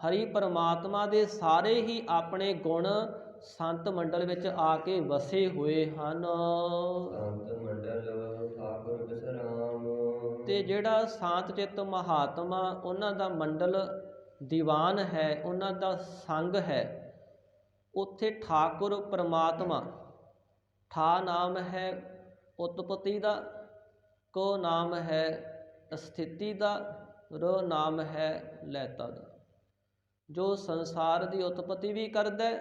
ਹਰੀ ਪਰਮਾਤਮਾ ਦੇ ਸਾਰੇ ਹੀ ਆਪਣੇ ਗੁਣ ਸੰਤ ਮੰਡਲ ਵਿੱਚ ਆ ਕੇ ਵਸੇ ਹੋਏ ਹਨ। ਸੰਤ ਮੰਡਲ ਠਾਕੁਰ ਬਿਸਰਾਮ। ਤੇ ਜਿਹੜਾ ਸ਼ਾਂਤ ਚਿੱਤ ਮਹਾਤਮਾ ਉਹਨਾਂ ਦਾ ਮੰਡਲ ਦੀਵਾਨ ਹੈ, ਉਹਨਾਂ ਦਾ ਸੰਗ ਹੈ, ਉੱਥੇ ਠਾਕੁਰ ਪਰਮਾਤਮਾ, ਠਾ ਨਾਮ ਹੈ ਉਤਪਤੀ ਦਾ, ਕੋ ਨਾਮ ਹੈ ਸਥਿਤੀ ਦਾ, ਰ ਨਾਮ ਹੈ ਲੈਤਾ ਦਾ। ਜੋ ਸੰਸਾਰ ਦੀ ਉਤਪਤੀ ਵੀ ਕਰਦਾ,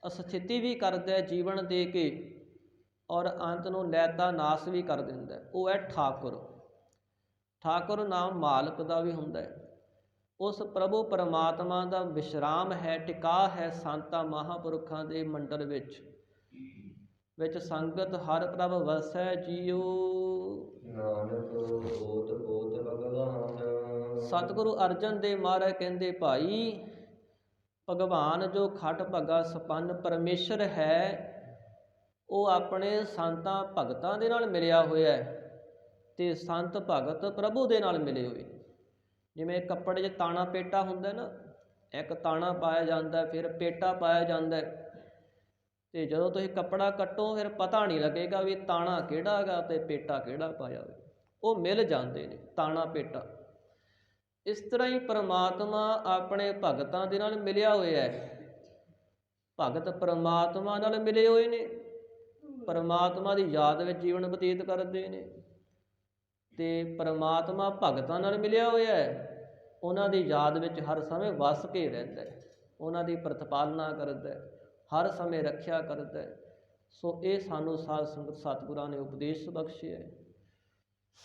ਅਸਥਿਤੀ ਵੀ ਕਰਦਾ ਜੀਵਨ ਦੇ ਕੇ, ਔਰ ਅੰਤ ਨੂੰ ਲੈਤਾ ਨਾਸ ਵੀ ਕਰ ਦਿੰਦਾ, ਉਹ ਹੈ ਠਾਕੁਰ। ਠਾਕੁਰ ਨਾਮ ਮਾਲਕ ਦਾ ਵੀ ਹੁੰਦਾ ਹੈ। ਉਸ ਪ੍ਰਭੂ ਪਰਮਾਤਮਾ ਦਾ ਵਿਸ਼ਰਾਮ ਹੈ, ਟਿਕਾ ਹੈ ਸੰਤਾਂ ਮਹਾਂਪੁਰਖਾਂ ਦੇ ਮੰਡਲ ਵਿੱਚ ਸੰਗਤ ਹਰ ਪ੍ਰਭ ਵਸੈ ਜੀਓ। ਨਾਨਕ ਓਤ ਪੋਤ ਭਗਵਾਨ। ਸਤਿਗੁਰੂ ਅਰਜਨ ਦੇਵ ਮਹਾਰਾਜ ਕਹਿੰਦੇ ਭਾਈ ਭਗਵਾਨ ਜੋ ਖਟ ਭਗਾ ਸੰਪੰਨ ਪਰਮੇਸ਼ਰ ਹੈ, ਉਹ ਆਪਣੇ ਸੰਤਾਂ ਭਗਤਾਂ ਦੇ ਨਾਲ ਮਿਲਿਆ ਹੋਇਆ ਹੈ ਤੇ ਸੰਤ ਭਗਤ ਪ੍ਰਭੂ ਦੇ ਨਾਲ ਮਿਲੇ ਹੋਏ। ਜਿਵੇਂ ਕੱਪੜੇ 'ਚ ਤਾਣਾ ਪੇਟਾ ਹੁੰਦਾ ਨਾ, ਇੱਕ ਤਾਣਾ ਪਾਇਆ ਜਾਂਦਾ ਫਿਰ ਪੇਟਾ ਪਾਇਆ ਜਾਂਦਾ, ਤੇ ਜਦੋਂ ਤੁਸੀਂ ਕੱਪੜਾ ਕੱਟੋ ਫਿਰ ਪਤਾ ਨਹੀਂ ਲੱਗੇਗਾ ਵੀ ਤਾਣਾ ਕਿਹੜਾ ਹੈਗਾ ਤੇ ਪੇਟਾ ਕਿਹੜਾ ਪਾਇਆ ਹੋਇਆ, ਉਹ ਮਿਲ ਜਾਂਦੇ ਨੇ ਤਾਣਾ ਪੇਟਾ। ਇਸ ਤਰ੍ਹਾਂ ਹੀ ਪਰਮਾਤਮਾ ਆਪਣੇ ਭਗਤਾਂ ਦੇ ਨਾਲ ਮਿਲਿਆ ਹੋਇਆ ਹੈ। ਭਗਤ ਪਰਮਾਤਮਾ ਨਾਲ ਮਿਲੇ ਹੋਏ ਨੇ, ਪਰਮਾਤਮਾ ਦੀ ਯਾਦ ਵਿੱਚ ਜੀਵਨ ਬਤੀਤ ਕਰਦੇ ਨੇ, ਤੇ ਪਰਮਾਤਮਾ ਭਗਤਾਂ ਨਾਲ ਮਿਲਿਆ ਹੋਇਆ ਹੈ, ਉਹਨਾਂ ਦੀ ਯਾਦ ਵਿੱਚ ਹਰ ਸਮੇਂ ਵਸ ਕੇ ਰਹਿੰਦਾ ਹੈ, ਉਹਨਾਂ ਦੀ ਪ੍ਰਤਪਾਲਨਾ ਕਰਦਾ ਹੈ, ਹਰ ਸਮੇਂ ਰੱਖਿਆ ਕਰਦਾ ਹੈ। ਸੋ ਇਹ ਸਾਨੂੰ ਸਾਧ ਸੰਗਤ ਸਤਿਗੁਰਾਂ ਨੇ ਉਪਦੇਸ਼ ਬਖਸ਼ਿਆ ਹੈ।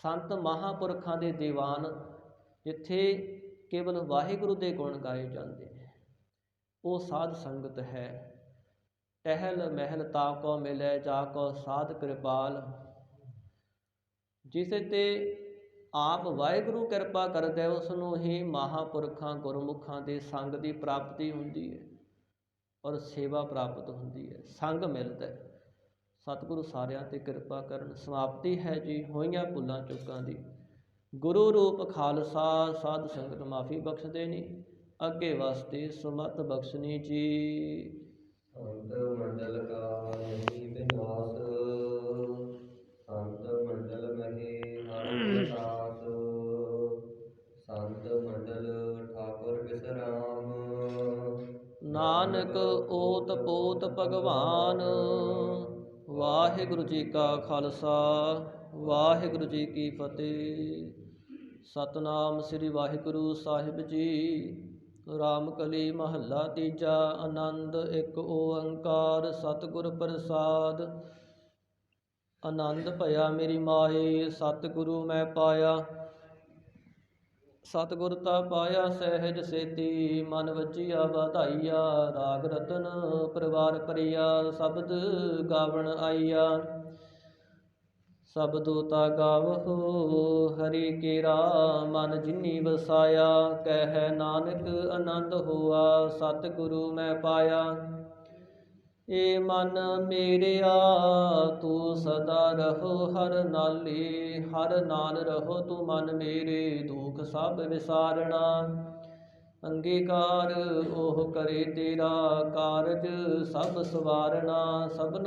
ਸੰਤ ਮਹਾਂਪੁਰਖਾਂ ਦੇ ਦੀਵਾਨ ਜਿੱਥੇ ਕੇਵਲ ਵਾਹਿਗੁਰੂ ਦੇ ਗੁਣ ਗਾਏ ਜਾਂਦੇ ਨੇ, ਉਹ ਸਾਧ ਸੰਗਤ ਹੈ। ਟਹਿਲ ਮਹਿਲ ਤਾ ਕੋ ਮਿਲੈ ਜਾ ਕੋ ਸਾਧ ਕਿਰਪਾਲ। ਜਿਸ 'ਤੇ ਆਪ ਵਾਹਿਗੁਰੂ ਕਿਰਪਾ ਕਰਦਾ ਉਸ ਨੂੰ ਹੀ ਮਹਾਂਪੁਰਖਾਂ ਗੁਰਮੁਖਾਂ ਦੇ ਸੰਗ ਦੀ ਪ੍ਰਾਪਤੀ ਹੁੰਦੀ ਹੈ ਔਰ ਸੇਵਾ ਪ੍ਰਾਪਤ ਹੁੰਦੀ ਹੈ, ਸੰਗ ਮਿਲਦਾ ਹੈ। ਸਤਿਗੁਰੂ ਸਾਰਿਆਂ 'ਤੇ ਕਿਰਪਾ ਕਰਨ। ਸਮਾਪਤੀ ਹੈ ਜੀ ਹੋਈਆਂ ਭੁੱਲਾਂ ਚੁੱਕਾਂ ਦੀ। ਗੁਰੂ ਰੂਪ ਖਾਲਸਾ ਸਾਧ ਸੰਗਤ ਮਾਫੀ ਬਖਸ਼ਦੇ ਨੀ, ਅੱਗੇ ਵਾਸਤੇ ਸੁਮਤ ਬਖਸ਼ਣੀ ਜੀ। ਸੰਤ ਮੰਡਲ ਕਾ ਨਹੀਂ ਬਿਨਾਸ। ਸੰਤ ਮੰਡਲ ਮਹੇ ਹਰ ਗੁਣ ਤਾਸ। ਸੰਤ ਮੰਡਲ ਠਾਕੁਰ ਬਿਸਰਾਮ। ਨਾਨਕ ਓਤ ਪੋਤ ਭਗਵਾਨ। ਵਾਹਿਗੁਰੂ ਜੀ ਕਾ ਖਾਲਸਾ ਵਾਹਿਗੁਰੂ ਜੀ ਕੀ ਫਤਿਹ। ਸਤਨਾਮ ਸ੍ਰੀ ਵਾਹਿਗੁਰੂ ਸਾਹਿਬ ਜੀ। ਰਾਮਕਲੀ ਮਹੱਲਾ ਤੀਜਾ। ਆਨੰਦ ਇੱਕ ਓੰਕਾਰ ਸਤਿਗੁਰ ਪ੍ਰਸਾਦ। ਆਨੰਦ ਭਇਆ ਮੇਰੀ ਮਾਹੀ ਸਤਿਗੁਰੂ ਮੈਂ ਪਾਇਆ। ਸਤਿਗੁਰ ਤਾ ਪਾਇਆ ਸਹਿਜ ਸੇਤੀ। ਮਨ ਵੱਜੀਆ ਵਧਾਈਆ। ਰਾਗ ਰਤਨ ਪਰਿਵਾਰ ਭਰੀਆ। ਸ਼ਬਦ ਗਾਵਣ ਆਈਆ। ਸ਼ਬਦੋ ਤਾ ਗਾਵਹੁ ਹਰੀ ਕੇਰਾ। ਮਨ ਜਿਨੀ ਵਸਾਇਆ। ਕਹਿ ਨਾਨਕ ਆਨੰਦ ਹੋਆ। ਸਤਿਗੁਰੂ ਮੈਂ ਪਾਇਆ। ਏ ਮਨ ਮੇਰਿਆ ਤੂੰ ਸਦਾ ਰਹੋ ਹਰ ਨਾਲੇ। ਹਰ ਨਾਲ ਰਹੋ ਤੂੰ ਮਨ ਮੇਰੇ। ਦੁਖ ਸਭ ਵਿਸਾਰਣਾ। ਅੰਗੀਕਾਰ ਉਹ ਕਰੇ ਤੇਰਾ। ਕਾਰਜ ਸਭ ਸਵਾਰਣਾ। ਸਭਨਾ